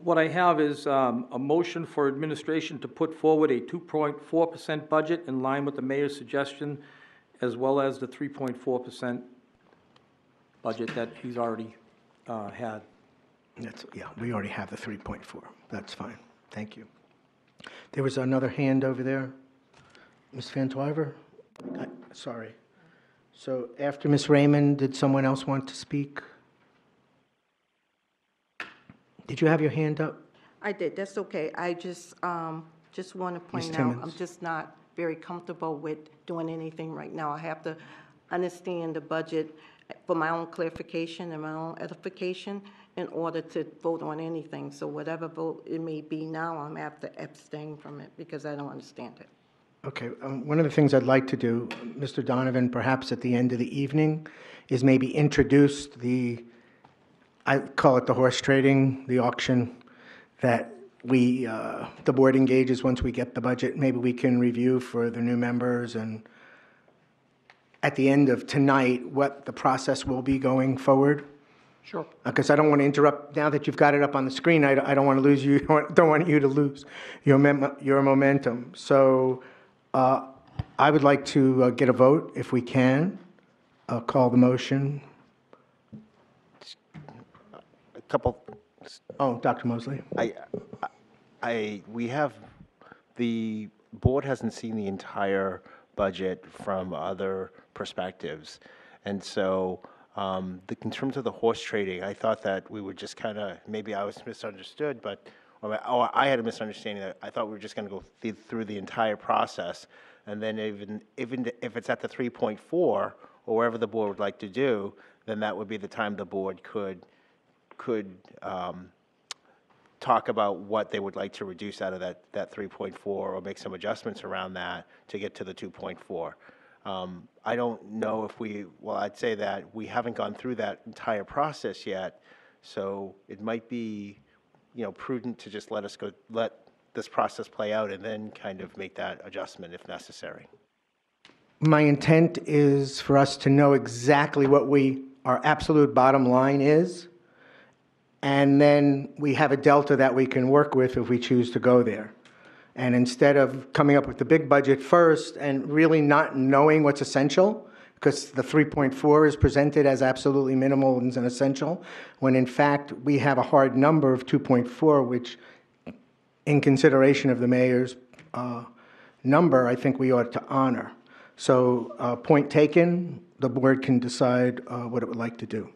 What I have is a motion for administration to put forward a 2.4% budget in line with the mayor's suggestion, as well as the 3.4% budget that he's already had. Yeah, we already have the 3.4. That's fine. Thank you. There was another hand over there. Ms. Van Twyver? Sorry. So after Ms. Raymond, did someone else want to speak? Did you have your hand up? I did, that's okay. I just want to point out, Timmons. I'm just not very comfortable with doing anything right now. I have to understand the budget for my own clarification and my own edification in order to vote on anything. So whatever vote it may be now, I'm going to have to abstain from it because I don't understand it. Okay, one of the things I'd like to do, Mr. Donovan, perhaps at the end of the evening, is maybe introduce I call it the horse trading, the auction that the board engages once we get the budget. Maybe we can review for the new members, and at the end of tonight, what the process will be going forward. Sure. Because I don't want to interrupt, now that you've got it up on the screen, I don't want to lose you, don't want you to lose your momentum. So I would like to get a vote, if we can. I'll call the motion. A couple. Oh, Dr. Mosley. The board hasn't seen the entire budget from other perspectives, and so in terms of the horse trading, I thought that we would just kind of, maybe I was misunderstood, or I had a misunderstanding that I thought we were just going to go through the entire process, and then even if it's at the 3.4 or wherever the board would like to do, then that would be the time the board could talk about what they would like to reduce out of that 3.4 or make some adjustments around that to get to the 2.4. I don't know if I'd say that we haven't gone through that entire process yet, so it might be, prudent to just let this process play out and then kind of make that adjustment if necessary. My intent is for us to know exactly what our absolute bottom line is, and then we have a delta that we can work with if we choose to go there. And instead of coming up with the big budget first and really not knowing what's essential, because the 3.4 is presented as absolutely minimal and essential, when in fact we have a hard number of 2.4, which in consideration of the mayor's number, I think we ought to honor. So point taken, the board can decide what it would like to do.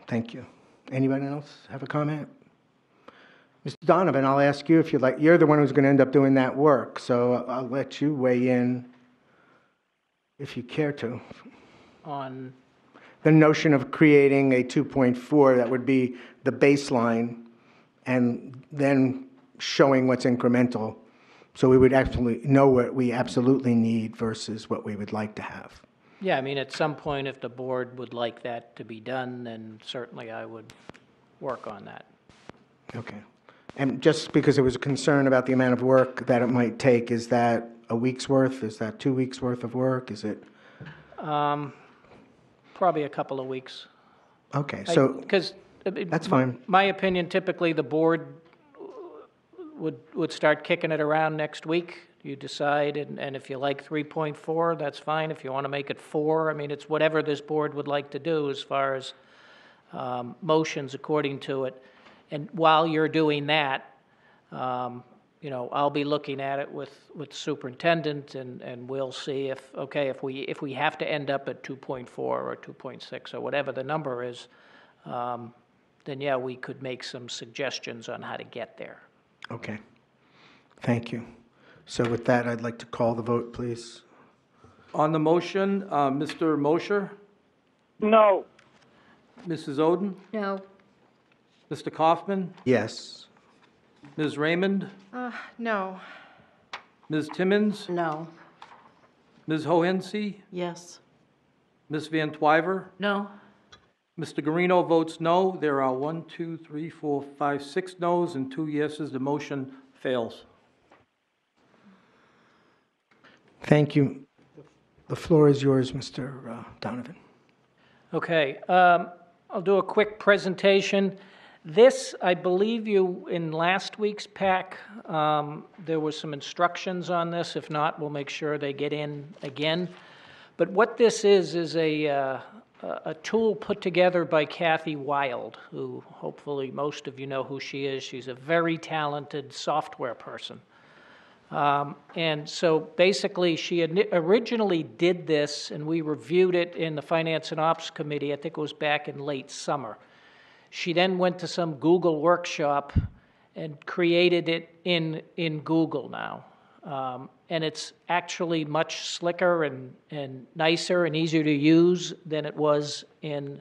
Thank you. Anybody else have a comment? Mr. Donovan, I'll ask you if you'd like. You're the one who's going to end up doing that work, so I'll let you weigh in if you care to. On The notion of creating a 2.4 that would be the baseline, and then showing what's incremental, so we would actually know what we absolutely need versus what we would like to have. Yeah, I mean, at some point, if the board would like that to be done, then certainly I would work on that. Okay. And just because there was a concern about the amount of work that it might take, is that a week's worth? Is that 2 weeks' worth of work? Is it? Probably a couple of weeks. Okay, so, Because. that's fine. My opinion, typically, the board would start kicking it around next week. You decide, and if you like 3.4, that's fine. If you want to make it 4, I mean, it's whatever this board would like to do as far as motions according to it. And while you're doing that, you know, I'll be looking at it with superintendent, and we'll see if, okay, if we have to end up at 2.4 or 2.6 or whatever the number is, then yeah, we could make some suggestions on how to get there. Okay. Thank you. So with that, I'd like to call the vote, please. On the motion, Mr. Mosher, No. Mrs. Oden, No. Mr. Kaufman, Yes. Ms. Raymond, No. Ms. Timmons, No. Ms. Hohensee, Yes. Ms. Van Twyver, No? Mr. Guarino votes no. There are 1, 2, 3, 4, 5, 6 noes and 2 yeses. The motion fails. Thank you. The floor is yours, Mr. Donovan. Okay, I'll do a quick presentation. This, I believe you, in last week's pack, there was some instructions on this. If not, we'll make sure they get in again. But what this is a tool put together by Kathy Wild, who hopefully most of you know who she is. She's a very talented software person. And so basically, she originally did this, and we reviewed it in the Finance and Ops Committee. I think it was back in late summer. She then went to some Google workshop and created it in Google now. And it's actually much slicker and nicer and easier to use than it was in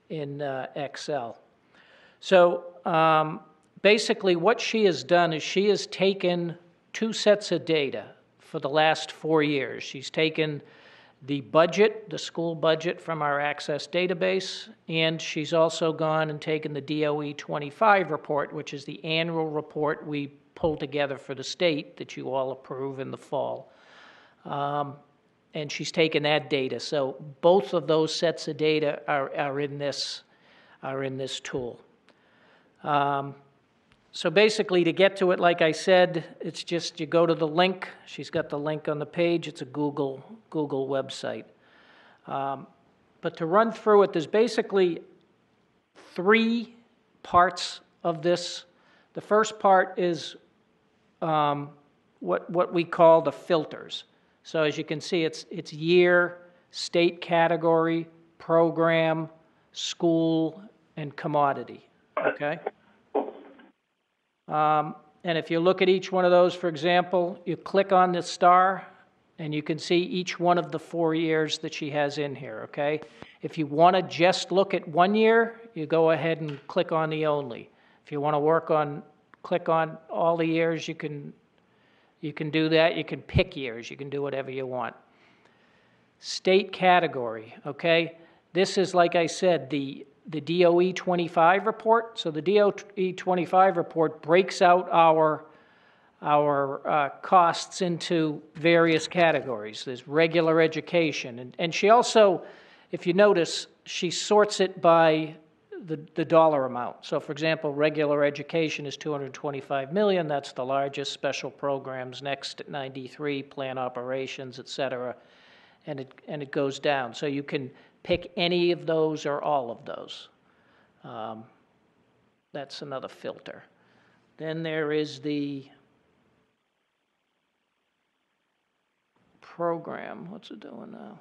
Excel. So basically what she has done is she has taken 2 sets of data for the last 4 years. She's taken the budget, the school budget from our Access database, and she's also gone and taken the DOE 25 report, which is the annual report we pull together for the state that you all approve in the fall. And she's taken that data. So both of those sets of data are in this tool. So basically, to get to it, like I said, it's just you go to the link. She's got the link on the page. It's a Google website. But to run through it, there's basically 3 parts of this. The first part is what we call the filters. So as you can see, it's year, state category, program, school, and commodity. Okay. And if you look at each one of those, for example, you click on the star, and you can see each one of the 4 years that she has in here, okay? If you want to just look at 1 year, you go ahead and click on the only. If you want to click on all the years, you can do that. You can pick years. You can do whatever you want. State category, okay? This is, like I said, the DOE 25 report. So the DOE 25 report breaks out our costs into various categories. There's regular education. And she also, if you notice, she sorts it by the dollar amount. So for example, regular education is $225 million. That's the largest. Special programs next at 93, plan operations, et cetera. And it goes down. So you can pick any of those or all of those. That's another filter. Then there is the program. What's it doing now?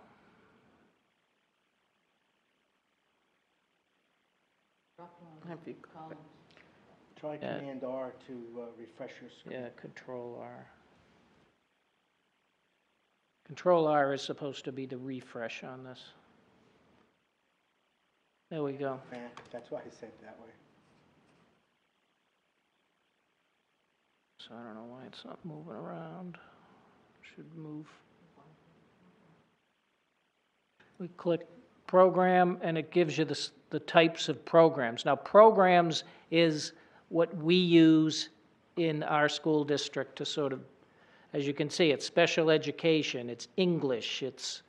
Try Command R to refresh your screen. Yeah, Control R. Control R is supposed to be the refresh on this. There we go. Yeah, that's why I said it that way. So I don't know why it's not moving around. Should move. We click program, and it gives you the types of programs. Now, programs is what we use in our school district to sort of, as you can see, it's special education, it's English, it's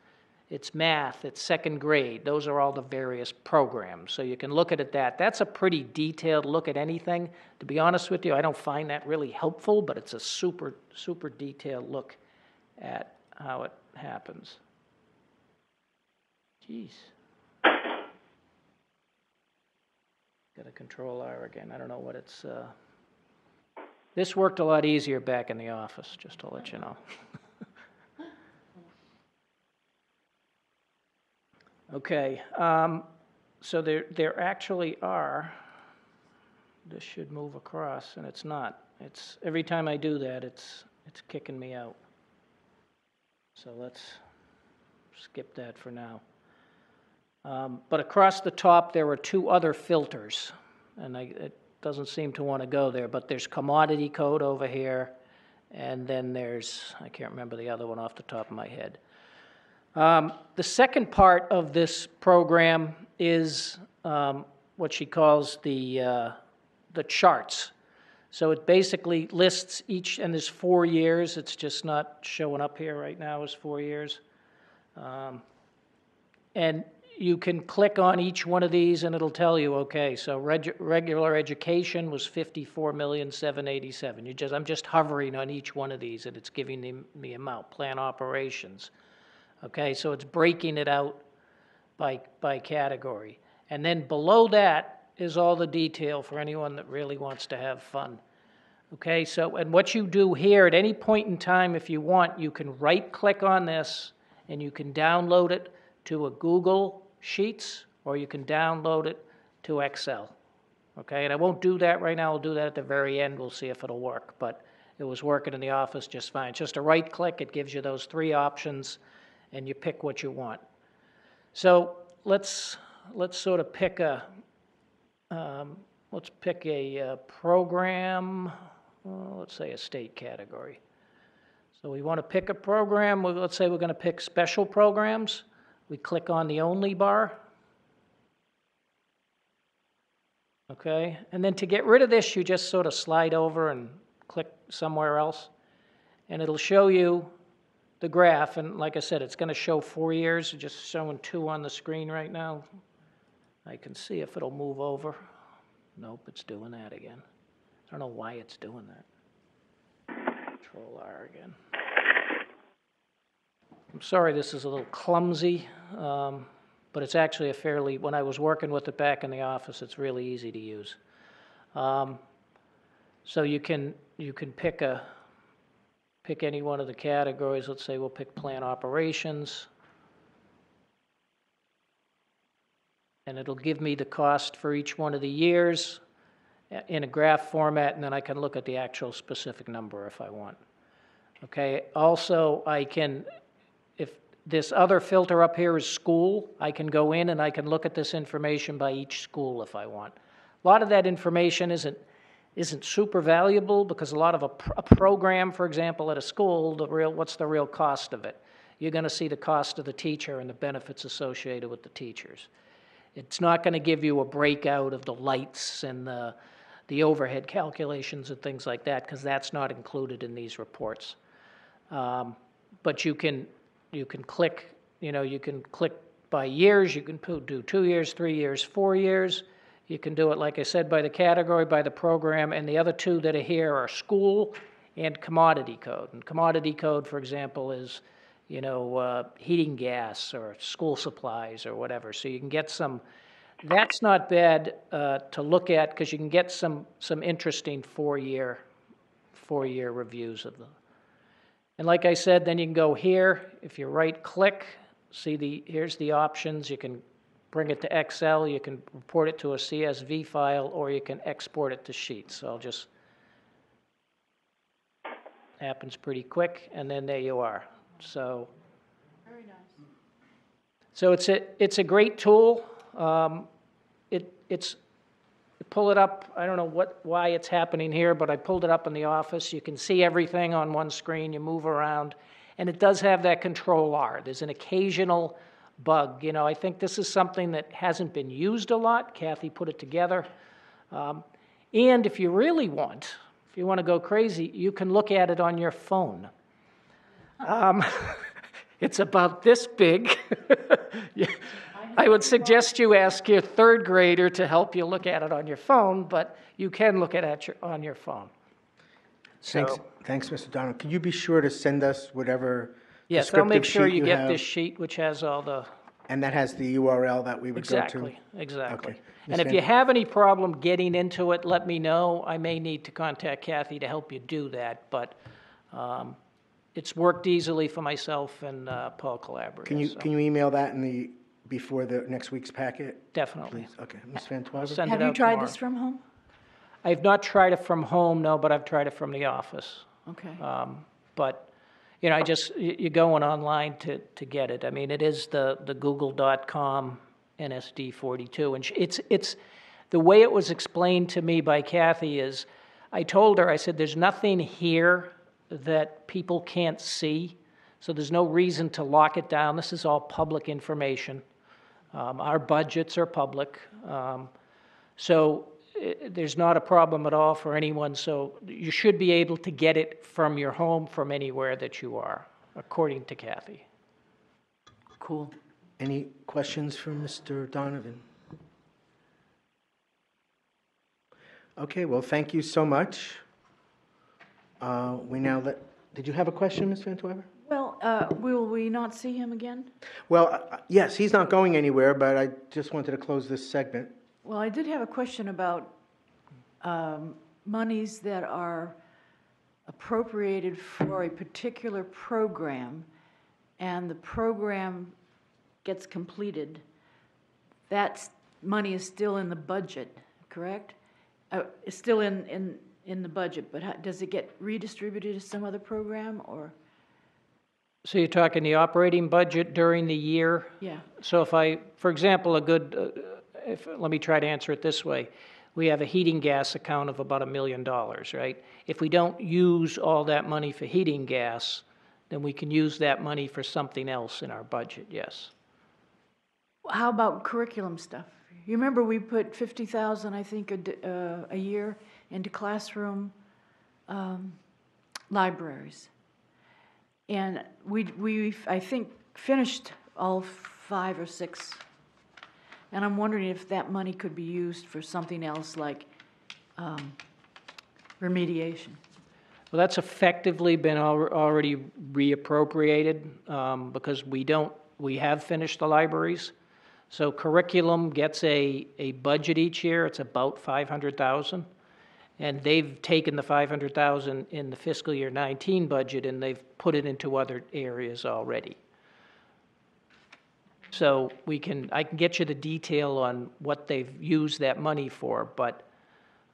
math, it's second grade. Those are all the various programs. So you can look at it that. That's a pretty detailed look at anything. To be honest with you, I don't find that really helpful, but it's a super, super detailed look at how it happens. Jeez. Got to control R again. I don't know what it's... This worked a lot easier back in the office, just to let you know. Okay, so there actually are, this should move across, and it's not. It's, every time I do that, it's kicking me out. So let's skip that for now. But across the top, there are two other filters, and it doesn't seem to want to go there, but there's commodity code over here, and then there's, I can't remember the other one off the top of my head. The second part of this program is what she calls the charts. So it basically lists each, and there's 4 years. It's just not showing up here right now as 4 years. And you can click on each one of these, and it'll tell you, okay, so regular education was $54,787,000. I'm just hovering on each one of these, and it's giving the amount. Plan operations. Okay, so it's breaking it out by category. And then below that is all the detail for anyone that really wants to have fun. Okay, so, and what you do here at any point in time, if you want, you can right-click on this, and you can download it to a Google Sheets, or you can download it to Excel. Okay, and I won't do that right now. I'll do that at the very end. We'll see if it'll work. But it was working in the office just fine. It's just a right-click. It gives you those 3 options, and you pick what you want. So let's sort of pick a program. Let's say a state category. So we want to pick a program. Let's say we're going to pick special programs. We click on the only bar. Okay, and then to get rid of this, you just sort of slide over and click somewhere else, and it'll show you the graph. And like I said, it's going to show 4 years. It's just showing 2 on the screen right now. I can see if it'll move over. Nope, it's doing that again. I don't know why it's doing that. Control R again. I'm sorry this is a little clumsy, but it's actually a fairly, when I was working with it back in the office, it's really easy to use. So you can pick any one of the categories. Let's say we'll pick plan operations. And it'll give me the cost for each one of the years in a graph format, and then I can look at the actual specific number if I want. Okay, also I can, if this other filter up here is school, I can go in and I can look at this information by each school if I want. A lot of that information isn't super valuable because a lot of a program, for example, at a school, what's the real cost of it? You're going to see the cost of the teacher and the benefits associated with the teachers. It's not going to give you a breakout of the lights and the overhead calculations and things like that because that's not included in these reports. But you can click, you can click by years. You can do 2 years, 3 years, 4 years. You can do it, like I said, by the category, by the program, and the other 2 that are here are school and commodity code. And commodity code, for example, is heating gas or school supplies or whatever. So you can get some, that's not bad to look at because you can get some interesting 4-year reviews of them. And like I said, then you can go here. If you right-click, here's the options. You can bring it to Excel. You can report it to a CSV file, or you can export it to Sheets. So happens pretty quick, and then there you are. So, very nice. So it's a great tool. It's pull it up, I don't know why it's happening here, but I pulled it up in the office. You can see everything on one screen, you move around, and it does have that Control R. There's an occasional bug. You know, I think this is something that hasn't been used a lot. Kathy put it together. And if you really want, if you want to go crazy, you can look at it on your phone. It's about this big. I would suggest you ask your third grader to help you look at it on your phone, but you can look at it on your phone. Thanks, Mr. Donovan. Could you be sure to send us whatever Yes, I'll make descriptive sure sheet you get have, this sheet, which has all the, and that has the URL that we would go to? exactly. Okay. And Ms. if Van- you have any problem getting into it, let me know. I may need to contact Kathy to help you do that, but it's worked easily for myself and Paul Calabria. Can you email that before the next week's packet? Definitely. Please, okay. Ms. Van Twyver? Send Have it you out tried tomorrow. this from home? I've not tried it from home, no, but I've tried it from the office. Okay. But, you know, you're going online to get it. I mean, it is the google.com NSD42. And it's the way it was explained to me by Kathy is, I told her, I said, there's nothing here that people can't see, so there's no reason to lock it down. This is all public information. Our budgets are public. So there's not a problem at all for anyone, so you should be able to get it from your home, from anywhere that you are, according to Kathy. Cool. Any questions for Mr. Donovan? Okay, well, thank you so much. Did you have a question, Ms. Van Twyver? Well, will we not see him again? Well, yes, he's not going anywhere, but I just wanted to close this segment. Well, I did have a question about monies that are appropriated for a particular program, and the program gets completed. That money is still in the budget, correct? It's still in the budget, but does it get redistributed to some other program, or? So you're talking the operating budget during the year? Yeah. So for example, let me try to answer it this way. We have a heating gas account of about $1 million, right? If we don't use all that money for heating gas, then we can use that money for something else in our budget, yes. How about curriculum stuff? You remember we put $50,000, I think, a year into classroom libraries. And we I think, finished all 5 or 6. And I'm wondering if that money could be used for something else like remediation. Well, that's effectively been already reappropriated because we have finished the libraries. So curriculum gets a budget each year. It's about $500,000. And they've taken the $500,000 in the fiscal year 19 budget and they've put it into other areas already. So I can get you the detail on what they've used that money for, but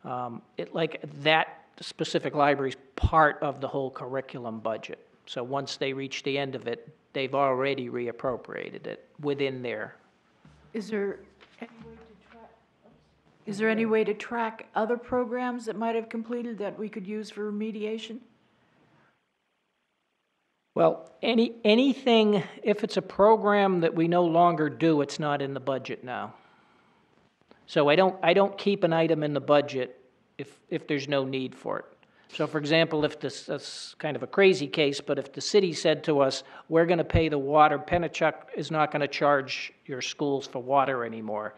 that specific library is part of the whole curriculum budget. So once they reach the end of it, they've already reappropriated it within there. Is there any way to track other programs that might have completed that we could use for remediation? Well, anything, if it's a program that we no longer do, it's not in the budget now. So I don't keep an item in the budget if there's no need for it. So for example, that's kind of a crazy case, but if the city said to us, we're going to pay the water, Pennachuck is not going to charge your schools for water anymore,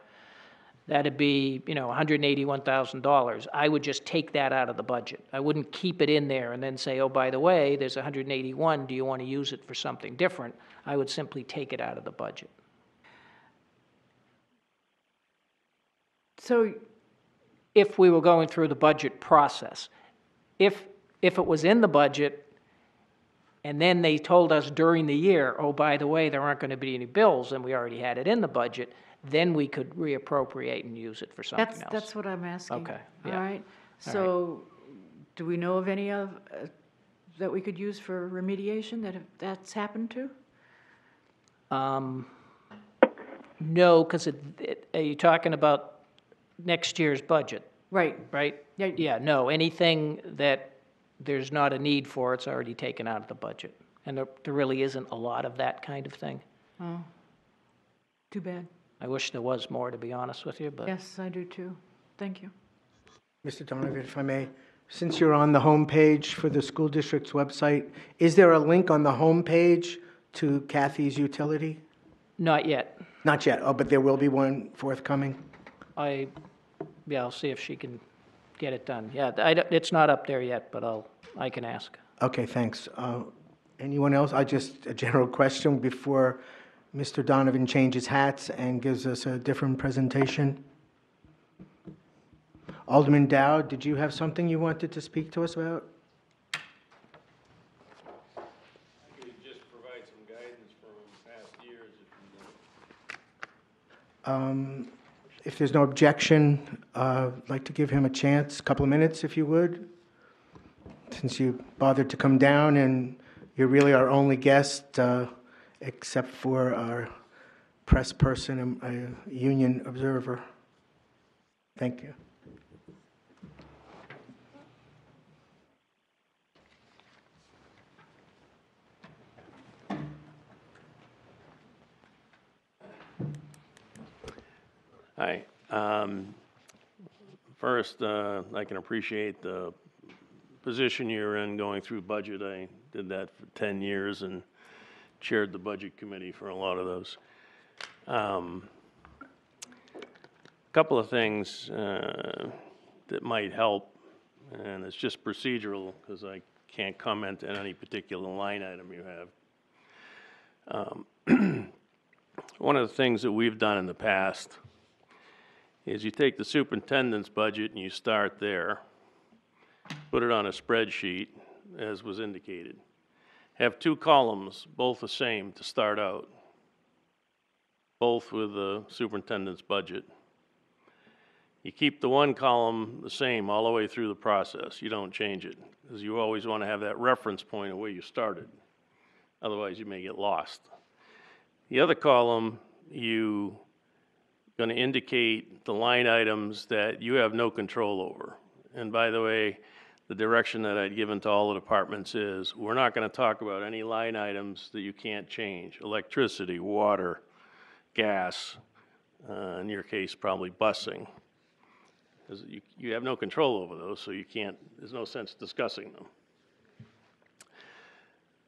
that'd be, $181,000. I would just take that out of the budget. I wouldn't keep it in there and then say, oh, by the way, there's 181, do you want to use it for something different? I would simply take it out of the budget. So if we were going through the budget process, if it was in the budget and then they told us during the year, oh, by the way, there aren't going to be any bills and we already had it in the budget, then we could reappropriate and use it for something else. That's what I'm asking. Okay, yeah. All right. So do we know of any that we could use for remediation that's happened to? No, because are you talking about next year's budget, Right. right? Yeah. Yeah, no, anything that there's not a need for, it's already taken out of the budget. And there really isn't a lot of that kind of thing. Oh, too bad. I wish there was more, to be honest with you, but. Yes, I do too. Thank you. Mr. Donovan, if I may, since you're on the homepage for the school district's website, is there a link on the homepage to Kathy's utility? Not yet. Not yet, oh, but there will be one forthcoming? Yeah, I'll see if she can get it done. Yeah, it's not up there yet, but I can ask. Okay, thanks. Anyone else? A general question before Mr. Donovan changes hats and gives us a different presentation. Alderman Dowd, did you have something you wanted to speak to us about? I could just provide some guidance from past years if you If there's no objection, I'd like to give him a chance, a couple of minutes, if you would, since you bothered to come down and you're really our only guest, except for our press person and a union observer. Thank you. Hi. First, I can appreciate the position you're in going through budget. I did that for 10 years and chaired the budget committee for a lot of those. A couple of things that might help, and it's just procedural because I can't comment on any particular line item you have. One of the things that we've done in the past is you take the superintendent's budget and you start there, put it on a spreadsheet, as was indicated. Have two columns, both the same to start out, both with the superintendent's budget. You keep the one column the same all the way through the process. You don't change it, because you always want to have that reference point of where you started. Otherwise, you may get lost. The other column, you going to indicate the line items that you have no control over. And by the way, the direction that I'd given to all the departments is we're not going to talk about any line items that you can't change. Electricity, water, gas, in your case, probably busing. Because you have no control over those, so you can't, there's no sense discussing them.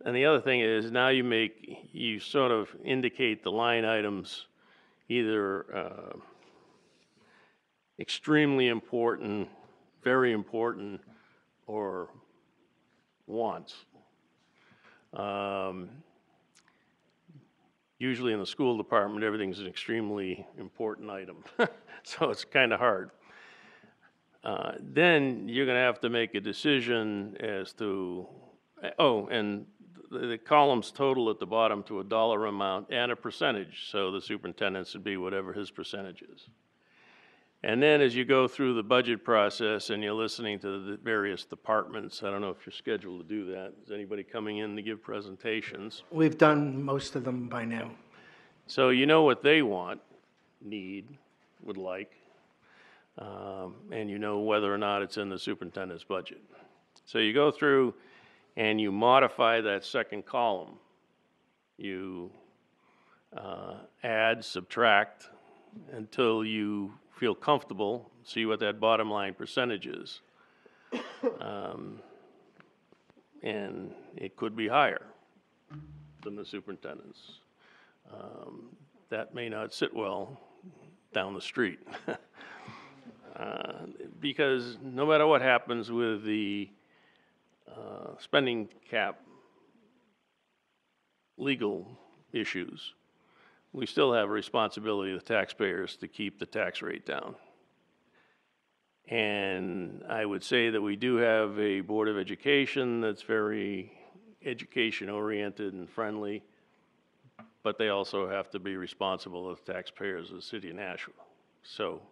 And the other thing is now you sort of indicate the line items either extremely important, very important, or wants. Usually in the school department, everything's an extremely important item, so it's kind of hard. Then you're going to have to make a decision as to, and the columns total at the bottom to a dollar amount and a percentage, so the superintendent's would be whatever his percentage is. And then as you go through the budget process and you're listening to the various departments, I don't know if you're scheduled to do that. Is anybody coming in to give presentations? We've done most of them by now. So you know what they want, need, would like, and you know whether or not it's in the superintendent's budget. So you go through and you modify that second column. You add, subtract, until you feel comfortable, see what that bottom line percentage is. And it could be higher than the superintendent's. That may not sit well down the street. Because no matter what happens with the spending cap legal issues, we still have a responsibility of the taxpayers to keep the tax rate down. And I would say that we do have a Board of Education that's very education-oriented and friendly, but they also have to be responsible of the taxpayers of the city of Nashua. So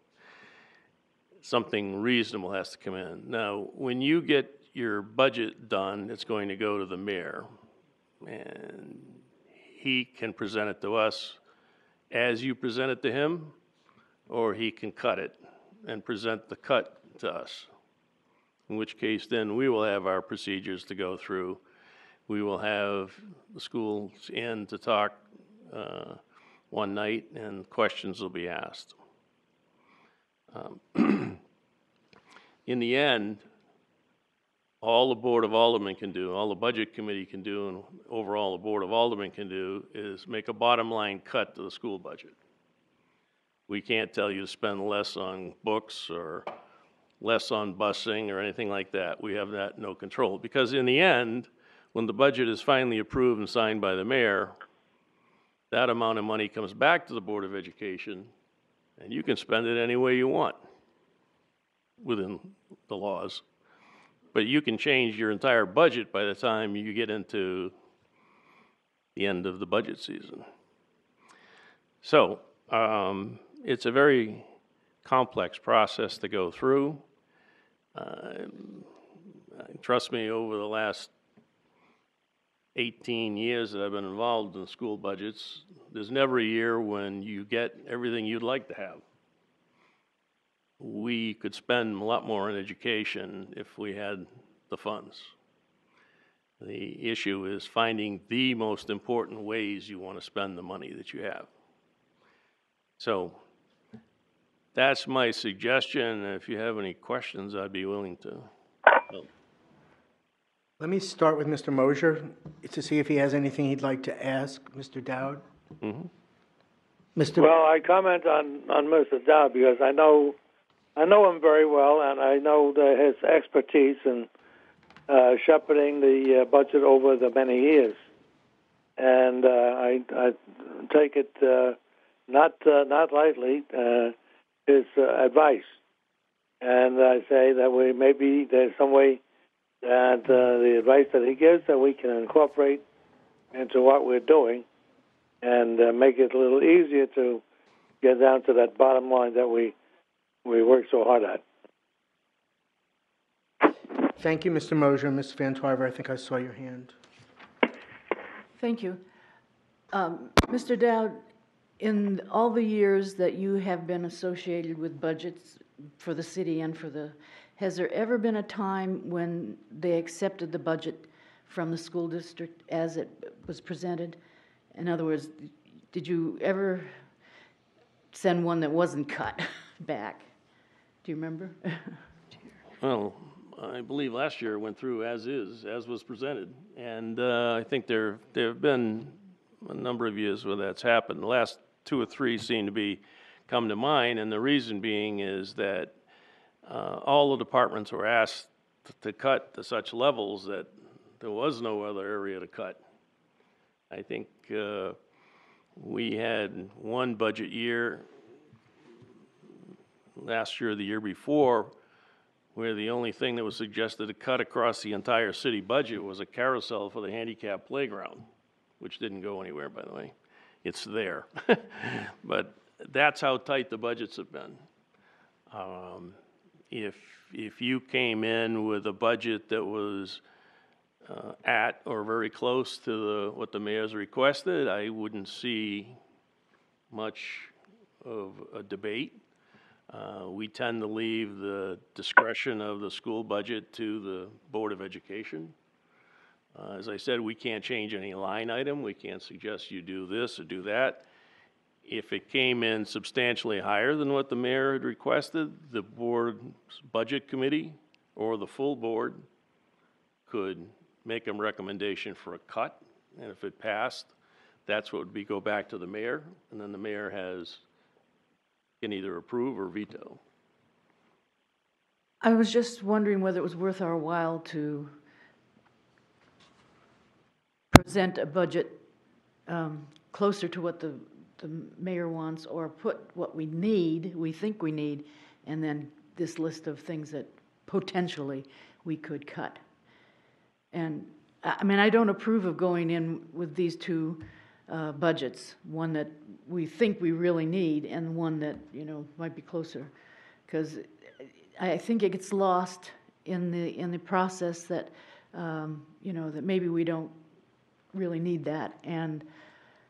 something reasonable has to come in. Now, when you get your budget done, it's going to go to the mayor, and he can present it to us as you present it to him, or he can cut it and present the cut to us. In which case, then we will have our procedures to go through. We will have the schools in to talk one night, and questions will be asked. In the end, all the Board of Aldermen can do, all the Budget Committee can do, and overall the Board of Aldermen can do is make a bottom line cut to the school budget. We can't tell you to spend less on books or less on busing or anything like that. We have that no control. Because in the end, when the budget is finally approved and signed by the mayor, that amount of money comes back to the Board of Education, and you can spend it any way you want within the laws. But you can change your entire budget by the time you get into the end of the budget season. So it's a very complex process to go through. Trust me, over the last 18 years that I've been involved in school budgets, there's never a year when you get everything you'd like to have. We could spend a lot more on education if we had the funds. The issue is finding the most important ways you want to spend the money that you have. So that's my suggestion. If you have any questions, I'd be willing to help. Let me start with Mr. Mosier to see if he has anything he'd like to ask Mr. Dowd. Mm-hmm. Mr. Well, I comment on Mr. Dowd because I know him very well, and I know his expertise in shepherding the budget over the many years. And I take it not lightly, his advice. And I say that maybe there's some way that the advice that he gives that we can incorporate into what we're doing and make it a little easier to get down to that bottom line that we work so hard at. Thank you, Mr. Mosier. Ms. Van Twyver, I think I saw your hand. Thank you. Mr. Dowd, in all the years that you have been associated with budgets for the city and has there ever been a time when they accepted the budget from the school district as it was presented? In other words, did you ever send one that wasn't cut back? Do you remember? Well, I believe last year it went through as was presented. And I think there have been a number of years where that's happened. The last 2 or 3 seem to come to mind, and the reason being is that all the departments were asked to cut to such levels that there was no other area to cut. I think we had one budget year last year or the year before where the only thing that was suggested to cut across the entire city budget was a carousel for the handicap playground, which didn't go anywhere, by the way. It's there. But that's how tight the budgets have been. If you came in with a budget that was at or very close to what the mayor's requested, I wouldn't see much of a debate. We tend to leave the discretion of the school budget to the Board of Education. As I said, we can't change any line item. We can't suggest you do this or do that. If it came in substantially higher than what the mayor had requested, the board's budget committee or the full board could make a recommendation for a cut. And if it passed, that's what would go back to the mayor. And then the mayor can either approve or veto. I was just wondering whether it was worth our while to present a budget closer to what the mayor wants, or put what we think we need, and then this list of things that potentially we could cut. And I mean, I don't approve of going in with these 2 budgets, one that we think we really need and one that, might be closer. Because I think it gets lost in the process that, that maybe we don't really need that and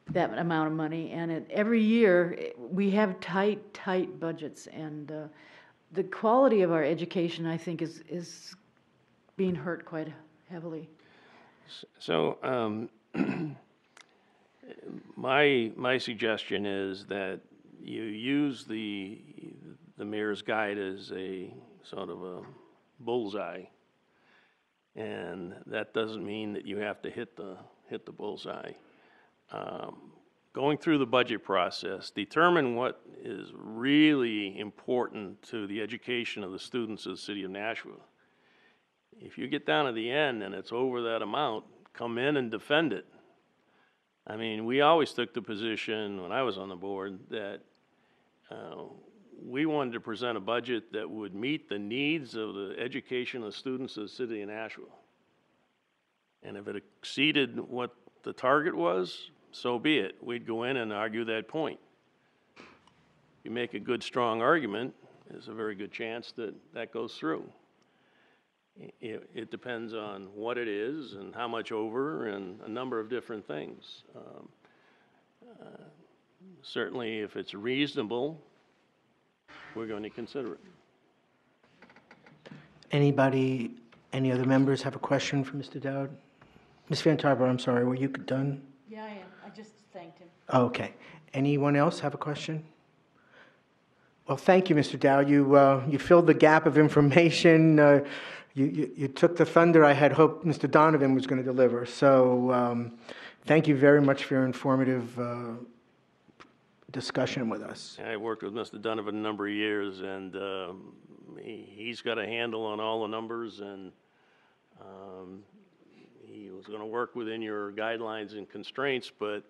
that amount of money. And every year we have tight budgets, and the quality of our education, I think, is being hurt quite heavily. So, my suggestion is that you use the mayor's guide as a sort of a bullseye, and that doesn't mean that you have to hit the bullseye. Going through the budget process, determine what is really important to the education of the students of the city of Nashua. If you get down to the end and it's over that amount, come in and defend it. I mean, we always took the position, when I was on the board, that we wanted to present a budget that would meet the needs of the education of the students of the city of Nashua. And if it exceeded what the target was, so be it. We'd go in and argue that point. If you make a good, strong argument, there's a very good chance that that goes through. It depends on what it is and how much over and a number of different things. Certainly, if it's reasonable, we're going to consider it. Anybody, any other members have a question for Mr. Dowd? Ms. Van Tarboro, I'm sorry, were you done? Yeah, I am. I just thanked him. Okay. Anyone else have a question? Well, thank you, Mr. Dowd. You filled the gap of information. You took the thunder I had hoped Mr. Donovan was going to deliver. So thank you very much for your informative discussion with us. I worked with Mr. Donovan a number of years, and he's got a handle on all the numbers, and he was going to work within your guidelines and constraints, but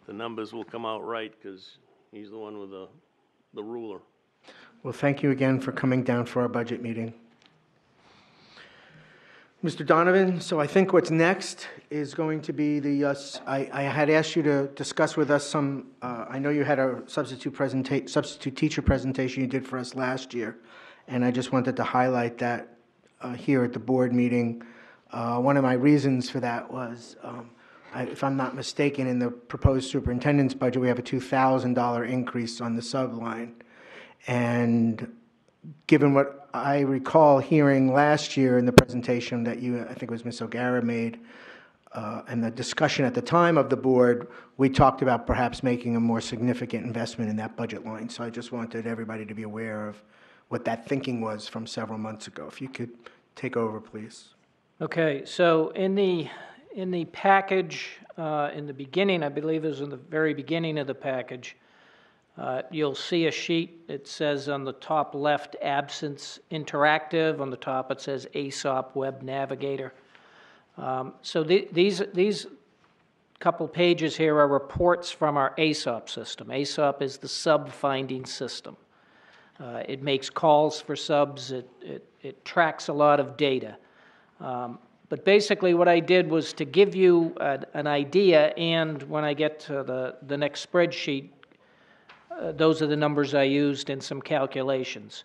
the numbers will come out right because he's the one with the ruler. Well, thank you again for coming down for our budget meeting. Mr. Donovan, so I think what's next is going to be I had asked you to discuss with us some, I know you had a substitute teacher presentation you did for us last year, and I just wanted to highlight that here at the board meeting. One of my reasons for that was, if I'm not mistaken, in the proposed superintendent's budget, we have a $2,000 increase on the subline. And given what I recall hearing last year in the presentation that I think it was Ms. O'Gara made, and the discussion at the time of the board, we talked about perhaps making a more significant investment in that budget line. So I just wanted everybody to be aware of what that thinking was from several months ago. If you could take over, please. Okay, so in the package, in the beginning, I believe it was in the very beginning of the package, you'll see a sheet. It says on the top left, Absence Interactive. On the top, it says ASOP Web Navigator. So these couple pages here are reports from our ASOP system. ASOP is the sub-finding system. It makes calls for subs. It tracks a lot of data. But basically what I did was to give you an idea, and when I get to the next spreadsheet, those are the numbers I used in some calculations.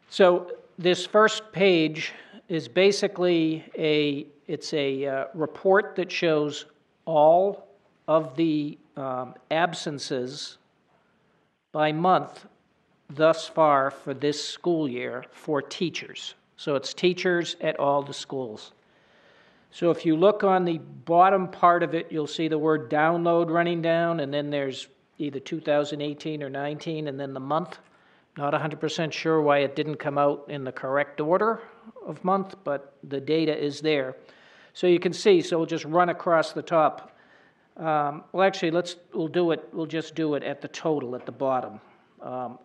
So this first page is basically a report that shows all of the absences by month thus far for this school year for teachers. So it's teachers at all the schools. So if you look on the bottom part of it, you'll see the word download running down, and then there's either 2018 or 19, and then the month. Not 100% sure why it didn't come out in the correct order of month, but the data is there. So you can see, so we'll just run across the top. Well, actually, we'll just do it at the total at the bottom.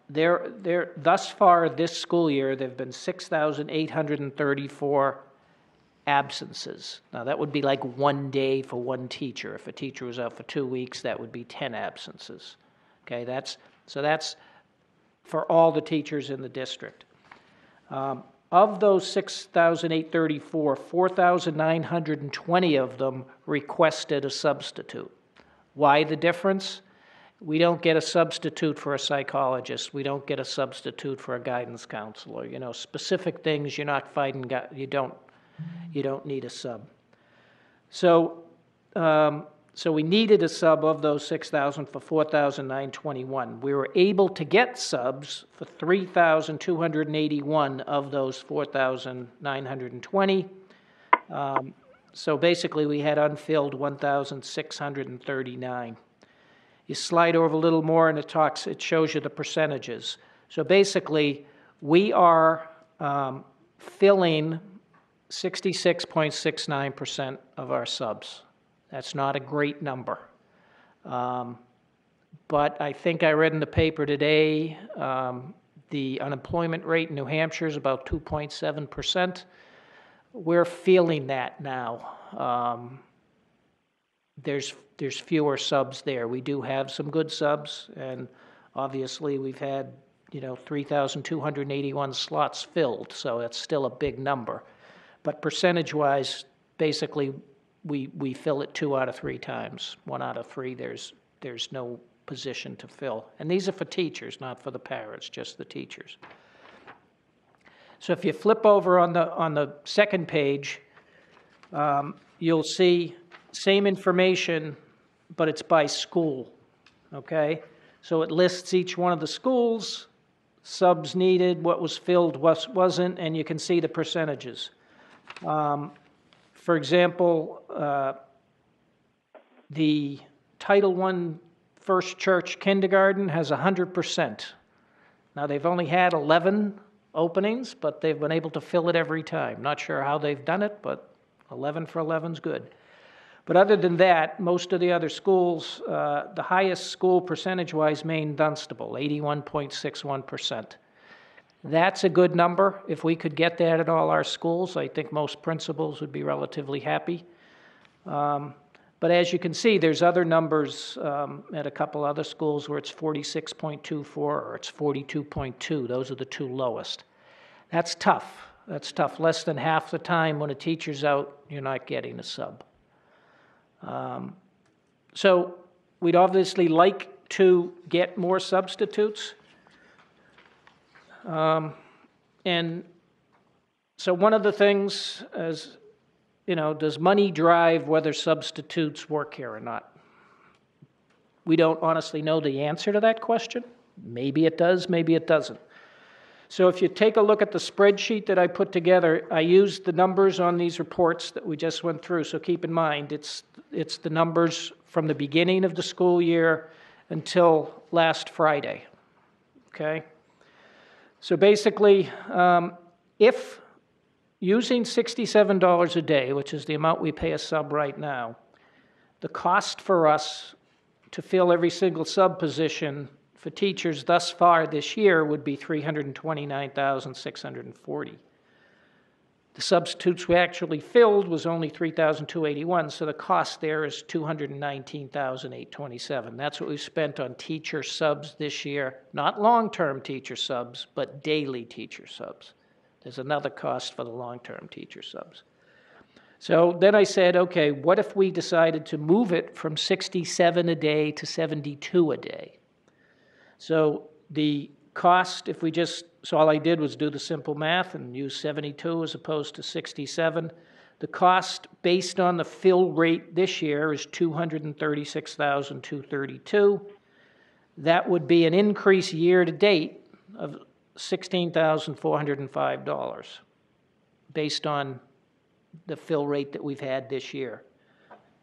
Thus far this school year, there have been 6,834 absences. Now, that would be like 1 day for one teacher. If a teacher was out for 2 weeks, that would be 10 absences. Okay, that's for all the teachers in the district. Of those 6,834, 4,920 of them requested a substitute. Why the difference? We don't get a substitute for a psychologist. We don't get a substitute for a guidance counselor. You know, specific things you're not fighting, you don't need a sub. So So we needed a sub of those 6,000 for 4,921. We were able to get subs for 3,281 of those 4,920. So basically, we had unfilled 1,639. You slide over a little more, and it shows you the percentages. So basically, we are filling 66.69% of our subs. That's not a great number. But I think I read in the paper today, the unemployment rate in New Hampshire is about 2.7%. We're feeling that now. There's fewer subs there. We do have some good subs, and obviously we've had 3,281 slots filled, so that's still a big number. But percentage-wise, basically, we fill it 2 out of 3 times. 1 out of 3, there's no position to fill. And these are for teachers, not for the paras, just the teachers. So if you flip over on the second page, you'll see same information, but it's by school, okay? So it lists each one of the schools, subs needed, what was filled, what wasn't, and you can see the percentages. For example, the Title I First Church Kindergarten has 100%. Now, they've only had 11 openings, but they've been able to fill it every time. Not sure how they've done it, but 11 for 11 is good. But other than that, most of the other schools, the highest school percentage-wise, Maine Dunstable, 81.61%. That's a good number. If we could get that at all our schools, I think most principals would be relatively happy. But as you can see, there's other numbers at a couple other schools where it's 46.24 or it's 42.2. Those are the 2 lowest. That's tough. That's tough. Less than half the time when a teacher's out, you're not getting a sub. So we'd obviously like to get more substitutes. And so one of the things is, does money drive whether substitutes work here or not? We don't honestly know the answer to that question. Maybe it does, maybe it doesn't. So if you take a look at the spreadsheet that I put together, I used the numbers on these reports that we just went through. So keep in mind, it's the numbers from the beginning of the school year until last Friday, okay? So basically, if using $67 a day, which is the amount we pay a sub right now, the cost for us to fill every single sub position for teachers thus far this year would be $329,640. The substitutes we actually filled was only 3,281, so the cost there is $219,827. That's what we spent on teacher subs this year, not long-term teacher subs, but daily teacher subs. There's another cost for the long-term teacher subs. So then I said, okay, what if we decided to move it from 67 a day to 72 a day? So the cost, so all I did was do the simple math and use 72 as opposed to 67. The cost based on the fill rate this year is $236,232. That would be an increase year to date of $16,405 based on the fill rate that we've had this year.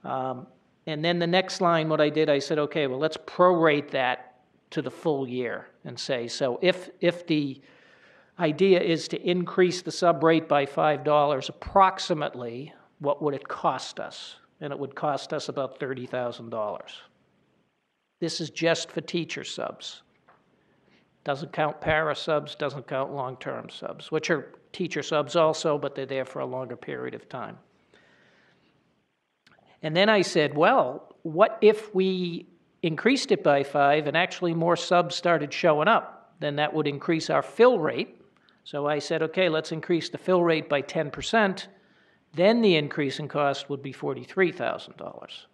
And then the next line, what I did, I said, okay, well, let's prorate that to the full year and say, so if the idea is to increase the sub rate by $5, approximately, what would it cost us? And it would cost us about $30,000. This is just for teacher subs. Doesn't count para subs, doesn't count long-term subs, which are teacher subs also, but they're there for a longer period of time. And then I said, well, what if we increased it by 5 and actually more subs started showing up? Then that would increase our fill rate. So I said, okay, let's increase the fill rate by 10%. Then the increase in cost would be $43,000.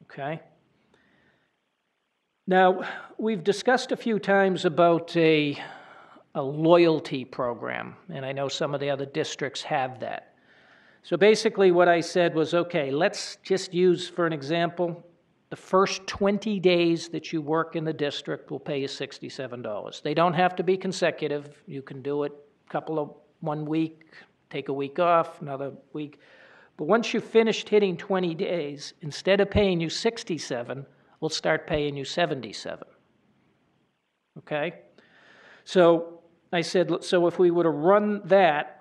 Okay? Now, we've discussed a few times about a loyalty program, and I know some of the other districts have that. So basically what I said was, okay, let's just use, for an example, the first 20 days that you work in the district will pay you $67. They don't have to be consecutive. You can do it one week, take a week off, another week. But once you've finished hitting 20 days, instead of paying you 67, we'll start paying you 77. Okay? So I said, so if we were to run that,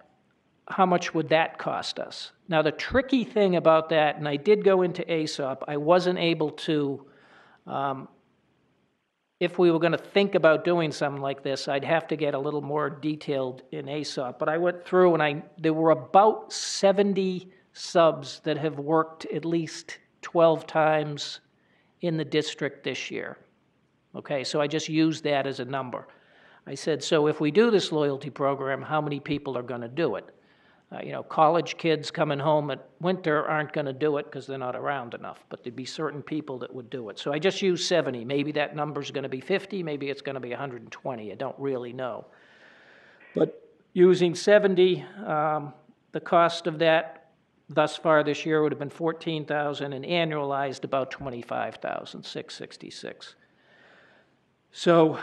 how much would that cost us? Now, the tricky thing about that, and I did go into ASOP, I wasn't able to, if we were going to think about doing something like this, I'd have to get a little more detailed in ASOP. But I went through and there were about 70 subs that have worked at least 12 times in the district this year. Okay, so I just used that as a number. I said, so if we do this loyalty program, how many people are going to do it? College kids coming home at winter aren't going to do it because they're not around enough, but there'd be certain people that would do it. So I just used 70. Maybe that number's going to be 50, maybe it's going to be 120. I don't really know. But using 70, the cost of that thus far this year would have been $14,000 and annualized about $25,666. So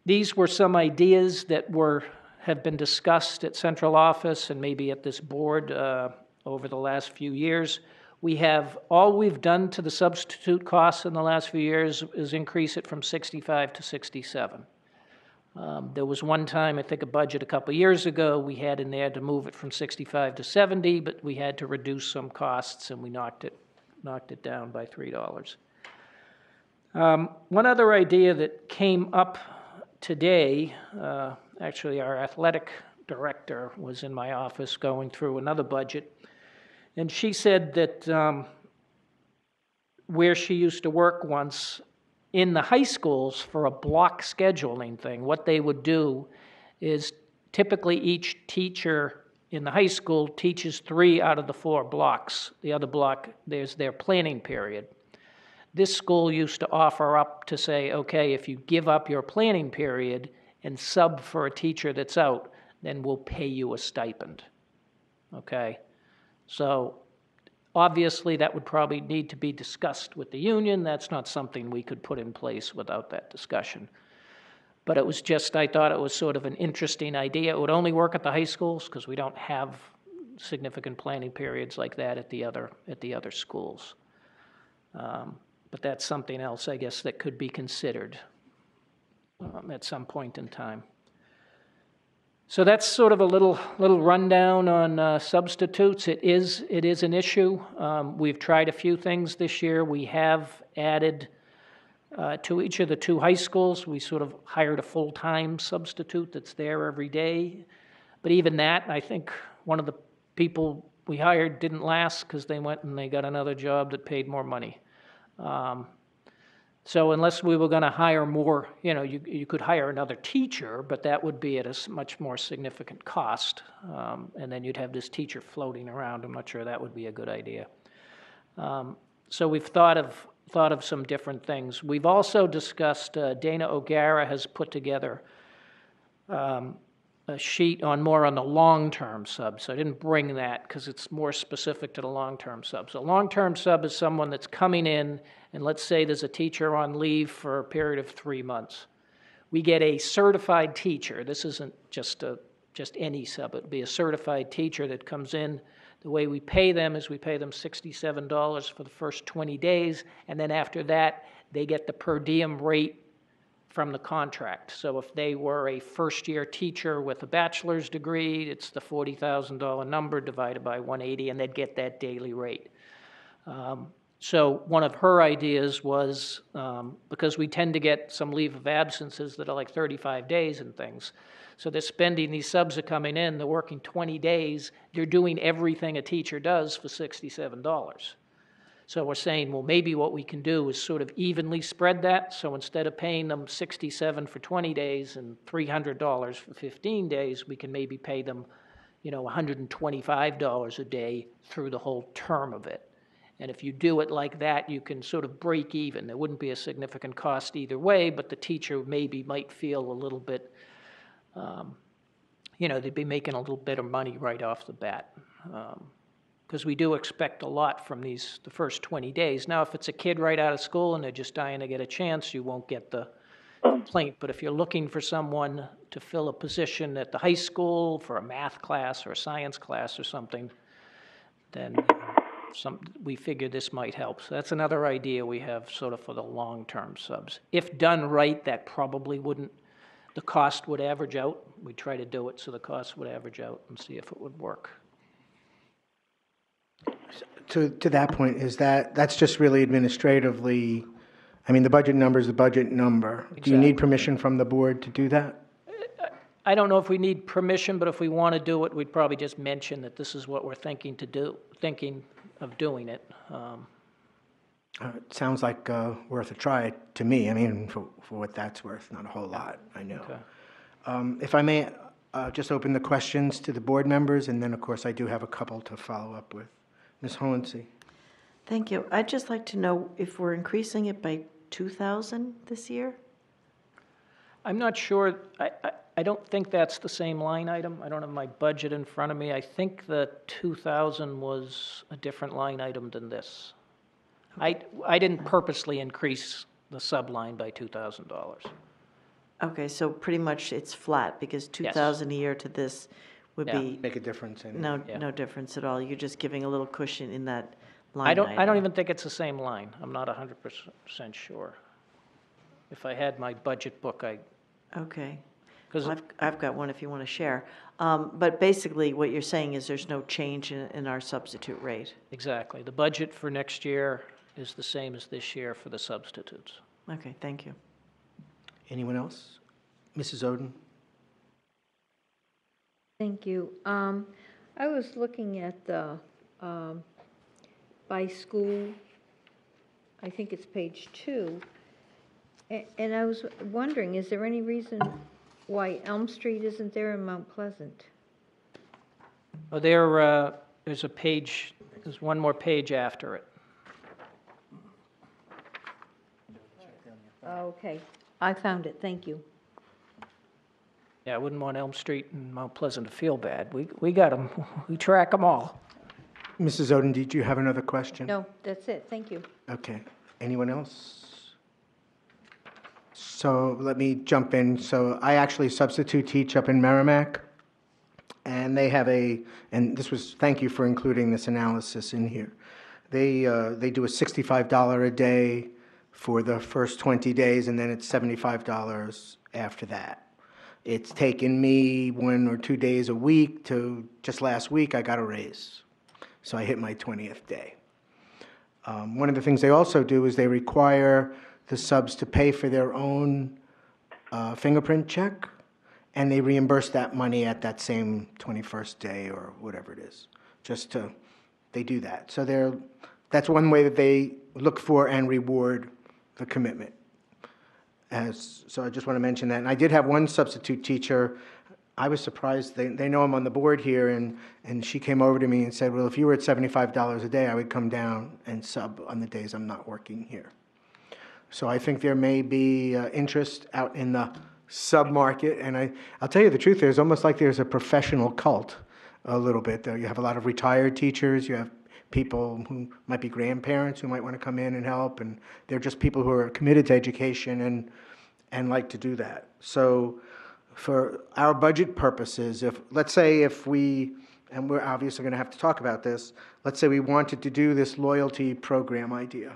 these were some ideas that have been discussed at central office and maybe at this board over the last few years. All we've done to the substitute costs in the last few years is increase it from 65 to 67. There was one time, I think a budget a couple years ago, we had in there to move it from 65 to 70, but we had to reduce some costs and we knocked it down by $3. One other idea that came up today, actually our athletic director was in my office going through another budget, and she said that where she used to work once in the high schools for a block scheduling thing, what they would do is typically each teacher in the high school teaches 3 out of the 4 blocks. The other block, there's their planning period. This school used to offer up to say, okay, if you give up your planning period and sub for a teacher that's out, then we'll pay you a stipend. Okay? So obviously that would probably need to be discussed with the union. That's not something we could put in place without that discussion. But it was just, I thought it was sort of an interesting idea. It would only work at the high schools because we don't have significant planning periods like that at the other schools. But that's something else, I guess, that could be considered at some point in time. So that's sort of a little rundown on substitutes. It is an issue. We've tried a few things this year. We have added to each of the 2 high schools. We sort of hired a full-time substitute that's there every day. But even that, I think one of the people we hired didn't last because they went and they got another job that paid more money. So unless we were going to hire more, you could hire another teacher, but that would be at a much more significant cost. And then you'd have this teacher floating around. I'm not sure that would be a good idea. So we've thought of some different things. We've also discussed, Dana O'Gara has put together a sheet more on the long-term sub. So I didn't bring that because it's more specific to the long-term sub. So a long-term sub is someone that's coming in, and let's say there's a teacher on leave for a period of 3 months. We get a certified teacher. This isn't just any sub. It would be a certified teacher that comes in. The way we pay them is we pay them $67 for the first 20 days, and then after that, they get the per diem rate from the contract. So if they were a first-year teacher with a bachelor's degree, it's the $40,000 number divided by 180, and they'd get that daily rate. So one of her ideas was, because we tend to get some leave of absences that are like 35 days and things, so they're spending, these subs are coming in, they're working 20 days, they're doing everything a teacher does for $67. So we're saying, well, maybe what we can do is sort of evenly spread that. So instead of paying them $67 for 20 days and $300 for 15 days, we can maybe pay them, $125 a day through the whole term of it. And if you do it like that, you can sort of break even. There wouldn't be a significant cost either way, but the teacher maybe might feel a little bit, they'd be making a little bit of money right off the bat. Because we do expect a lot from the first 20 days. Now, if it's a kid right out of school and they're just dying to get a chance, you won't get the complaint. But if you're looking for someone to fill a position at the high school for a math class or a science class or something, then we figure this might help. So that's another idea we have sort of for the long-term subs. If done right, that probably wouldn't, the cost would average out. We'd try to do it so the cost would average out and see if it would work. To that point, that's just really administratively, I mean, the budget number is the budget number. Do you need permission from the board to do that? I don't know if we need permission, but if we want to do it, we'd probably just mention that this is what we're thinking of doing it. It sounds like worth a try to me. I mean, for what that's worth, not a whole lot, I know. Okay. If I may, just open the questions to the board members, and then, of course, I do have a couple to follow up with. Ms. Hohensee. Thank you. I'd just like to know if we're increasing it by 2,000 this year? I'm not sure. I don't think that's the same line item. I don't have my budget in front of me. I think the 2,000 was a different line item than this. I didn't purposely increase the subline by $2,000. Okay, so pretty much it's flat, because 2,000 a year to this would be Make a difference in no difference at all. You're just giving a little cushion in that line item. I don't even think it's the same line. I'm not 100% sure. If I had my budget book, Okay. 'cause Well, I've got one if you want to share. But basically, what you're saying is there's no change in our substitute rate. exactly. The budget for next year is the same as this year for the substitutes. Okay, thank you. Anyone else? Mrs. Oden? Thank you. I was looking at the by school, I think it's page 2, and I was wondering, is there any reason why Elm Street isn't there in Mount Pleasant? Oh, there's a page, there's one more page after it. Okay, I found it, thank you. Yeah, I wouldn't want Elm Street and Mount Pleasant to feel bad. We got them. We track them all. Mrs. Oden, did you have another question? No, that's it, thank you. Okay. Anyone else? So let me jump in. So I actually substitute teach up in Merrimack, and they have thank you for including this analysis in here. They do a $65 a day for the first 20 days, and then it's $75 after that. It's taken me 1 or 2 days a week to just last week I got a raise. So I hit my 20th day. One of the things they also do is they require the subs to pay for their own fingerprint check, and they reimburse that money at that same 21st day or whatever it is. They do that. So that's one way that they look for and reward the commitment. So I just want to mention that. And I did have one substitute teacher. I was surprised. They know I'm on the board here, and she came over to me and said, well, if you were at $75 a day, I would come down and sub on the days I'm not working here. So I think there may be interest out in the sub-market. And I'll tell you the truth, there's almost like there's a professional cult a little bit. You have a lot of retired teachers. You have people who might be grandparents who might want to come in and help, and they're just people who are committed to education and like to do that. So for our budget purposes, let's say and we're obviously going to have to talk about this, let's say we wanted to do this loyalty program idea.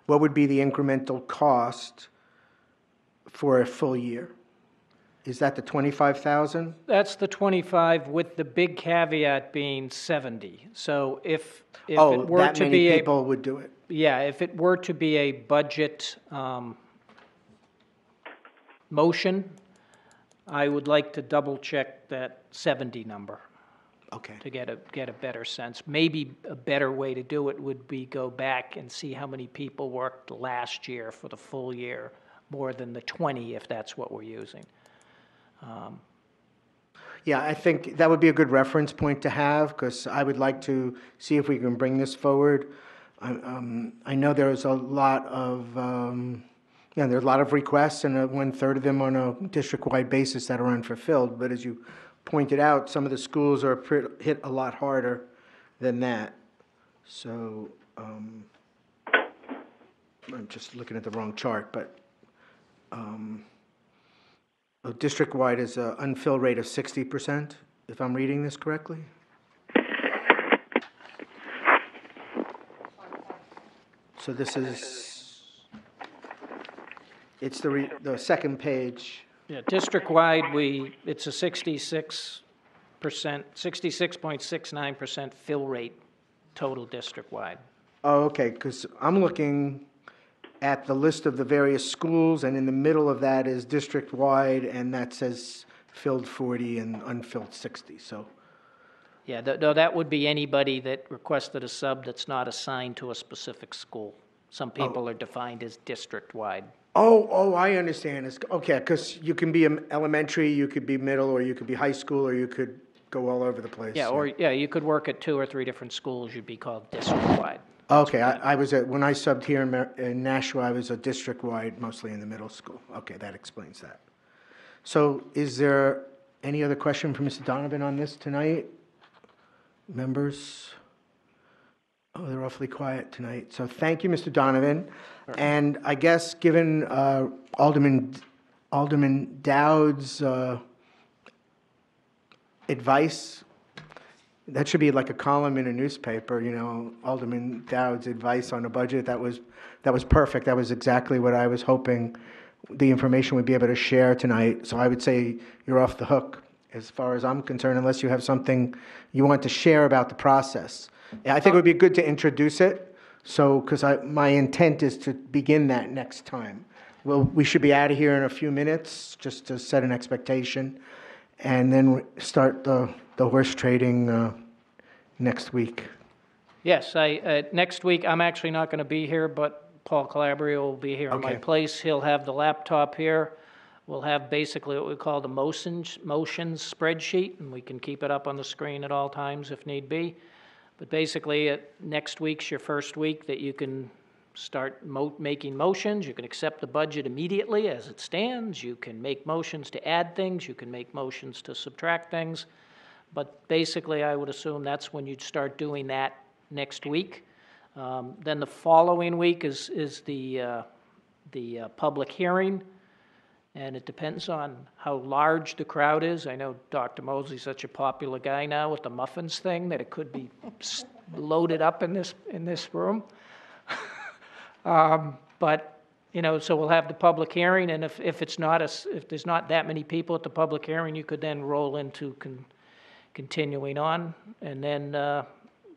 What would be the incremental cost for a full year? Is that the 25,000? That's the 25 with the big caveat being 70. So if it were that to many be people would do it. Yeah, if it were to be a budget motion, I would like to double check that 70 number. Okay. To get a better sense. Maybe a better way to do it would be go back and see how many people worked last year for the full year, more than the 20 if that's what we're using. Yeah, I think that would be a good reference point to have, because I would like to see if we can bring this forward. I know there's a lot of Yeah, there are a lot of requests, and 1/3 of them on a district-wide basis that are unfulfilled. But as you pointed out, some of the schools are hit a lot harder than that. So, I'm just looking at the wrong chart, but district-wide is an unfill rate of 60%, if I'm reading this correctly. So this is, it's the second page. Yeah, district-wide, it's a 66%, 66.69% fill rate, total district-wide. Oh, okay, because I'm looking at the list of the various schools, and in the middle of that is district-wide, and that says filled 40 and unfilled 60, so. Yeah, no, that would be anybody that requested a sub that's not assigned to a specific school. Some people are defined as district-wide. Oh, I understand. It's, okay, because you can be elementary, you could be middle, or you could be high school, or you could go all over the place. Yeah, or, yeah, you could work at 2 or 3 different schools, you'd be called district-wide. Okay, I was when I subbed here in Nashua, I was a district-wide, mostly in the middle school. Okay, that explains that. So is there any other question for Mr. Donovan on this tonight? Members? Oh, they're awfully quiet tonight. So thank you, Mr. Donovan. And I guess given Alderman Dowd's advice, that should be like a column in a newspaper, you know, Alderman Dowd's advice on a budget. That was perfect. That was exactly what I was hoping the information would be able to share tonight. So I would say you're off the hook as far as I'm concerned, unless you have something you want to share about the process. Yeah, I think it would be good to introduce it. So, because my intent is to begin that next time. Well, we should be out of here in a few minutes, just to set an expectation, and then start the horse trading next week. Yes, next week, I'm actually not going to be here, but Paul Calabria will be here in my place. He'll have the laptop here. We'll have basically what we call the motions spreadsheet, and we can keep it up on the screen at all times if need be. But basically, next week's your first week that you can start making motions. You can accept the budget immediately as it stands. You can make motions to add things. You can make motions to subtract things. But basically, I would assume that's when you'd start doing that next week. Then the following week is the public hearing. And it depends on how large the crowd is. I know Dr. Mosley's such a popular guy now with the muffins thing that it could be loaded up in this room. But you know, so we'll have the public hearing, and if there's not that many people at the public hearing, you could then roll into continuing on, and then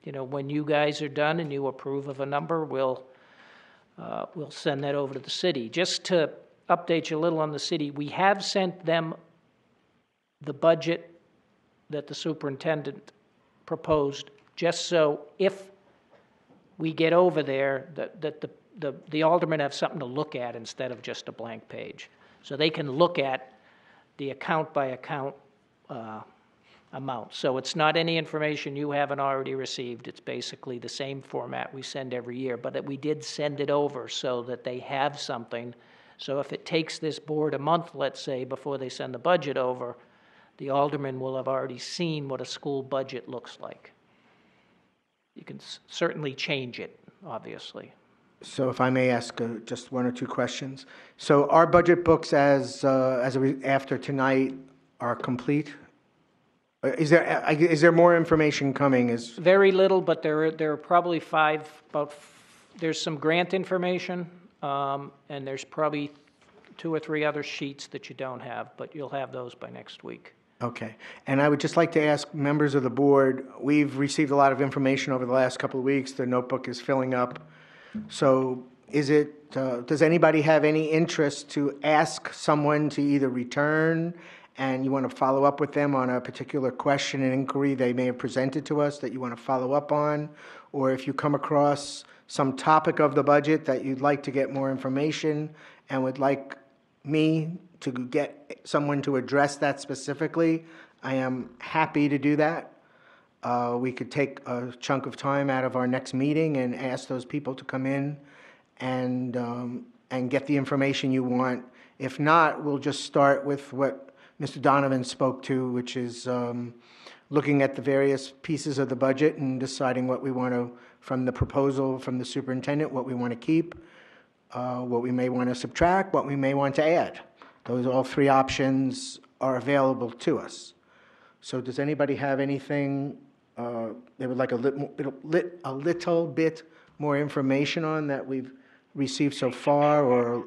you know, when you guys are done and you approve of a number, we'll send that over to the city. Just to update you a little on the city, we have sent them the budget that the superintendent proposed, just so if we get over there, that the aldermen have something to look at instead of just a blank page. So they can look at the account by account amount. So it's not any information you haven't already received. It's basically the same format we send every year, but we did send it over so that they have something. So if it takes this board a month, let's say, before they send the budget over, the alderman will have already seen what a school budget looks like. You can certainly change it, obviously. So if I may ask just 1 or 2 questions. So our budget books after tonight are complete? Is there more information coming? Very little, but there are probably there's some grant information, and there's probably 2 or 3 other sheets that you don't have, but you'll have those by next week. Okay. And I would just like to ask members of the board, we've received a lot of information over the last couple of weeks. The notebook is filling up. So does anybody have any interest to ask someone to either return, and you want to follow up with them on a particular question and inquiry they may have presented to us that you want to follow up on? Or if you come across some topic of the budget that you'd like to get more information and would like me to get someone to address that specifically, I am happy to do that. We could take a chunk of time out of our next meeting and ask those people to come in and and get the information you want. If not, we'll just start with what Mr. Donovan spoke to, which is looking at the various pieces of the budget and deciding what we want to, from the proposal from the superintendent, what we want to keep, what we may want to subtract, what we may want to add. Those all three options are available to us. So does anybody have anything they would like a little bit more information on that we've received so far? Or,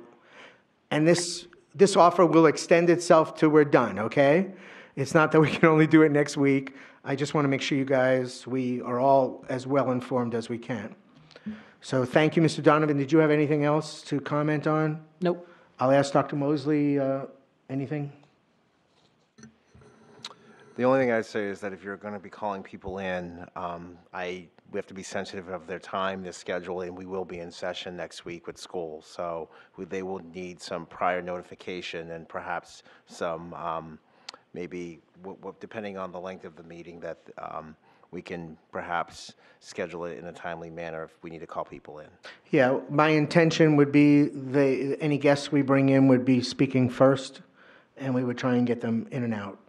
and this offer will extend itself till we're done, okay? It's not that we can only do it next week. I just want to make sure you guys, we are all as well informed as we can. So thank you, Mr. Donovan. Did you have anything else to comment on? Nope. I'll ask Dr. Mosley, anything? The only thing I'd say is that if you're going to be calling people in, we have to be sensitive of their time, their schedule, and we will be in session next week with schools. So they will need some prior notification and perhaps some, maybe, depending on the length of the meeting, that we can perhaps schedule it in a timely manner if we need to call people in. Yeah, my intention would be any guests we bring in would be speaking first, and we would try and get them in and out,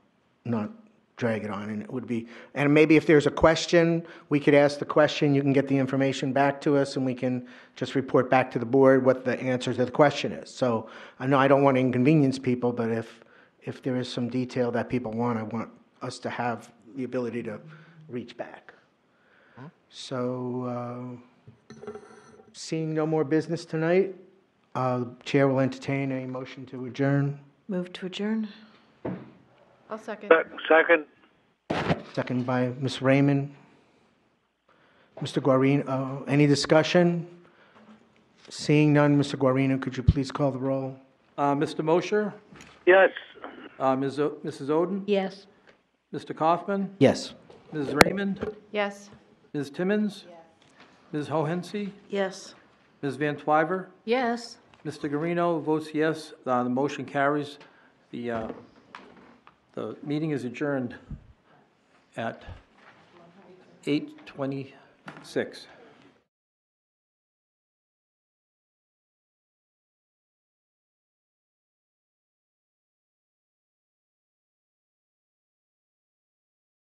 not drag it on. And it would be, and maybe if there's a question, we could ask the question, you can get the information back to us, and we can just report back to the board what the answer to the question is. So I know I don't want to inconvenience people, but if there is some detail that people want, I want us to have the ability to reach back. So seeing no more business tonight, Chair will entertain a motion to adjourn. Move to adjourn? I'll second. Second. Second by Ms. Raymond. Mr. Guarino, any discussion? Seeing none, Mr. Guarino, could you please call the roll? Mr. Mosher, Yes. Mrs. Oden, Yes. Mr. Kaufman, Yes. Ms. Raymond, Yes. Ms. Timmons, Ms. Hohensie, Yes. Ms. Van Twyver, Yes. Mr. Guarino votes yes. The motion carries. The meeting is adjourned at 8:26.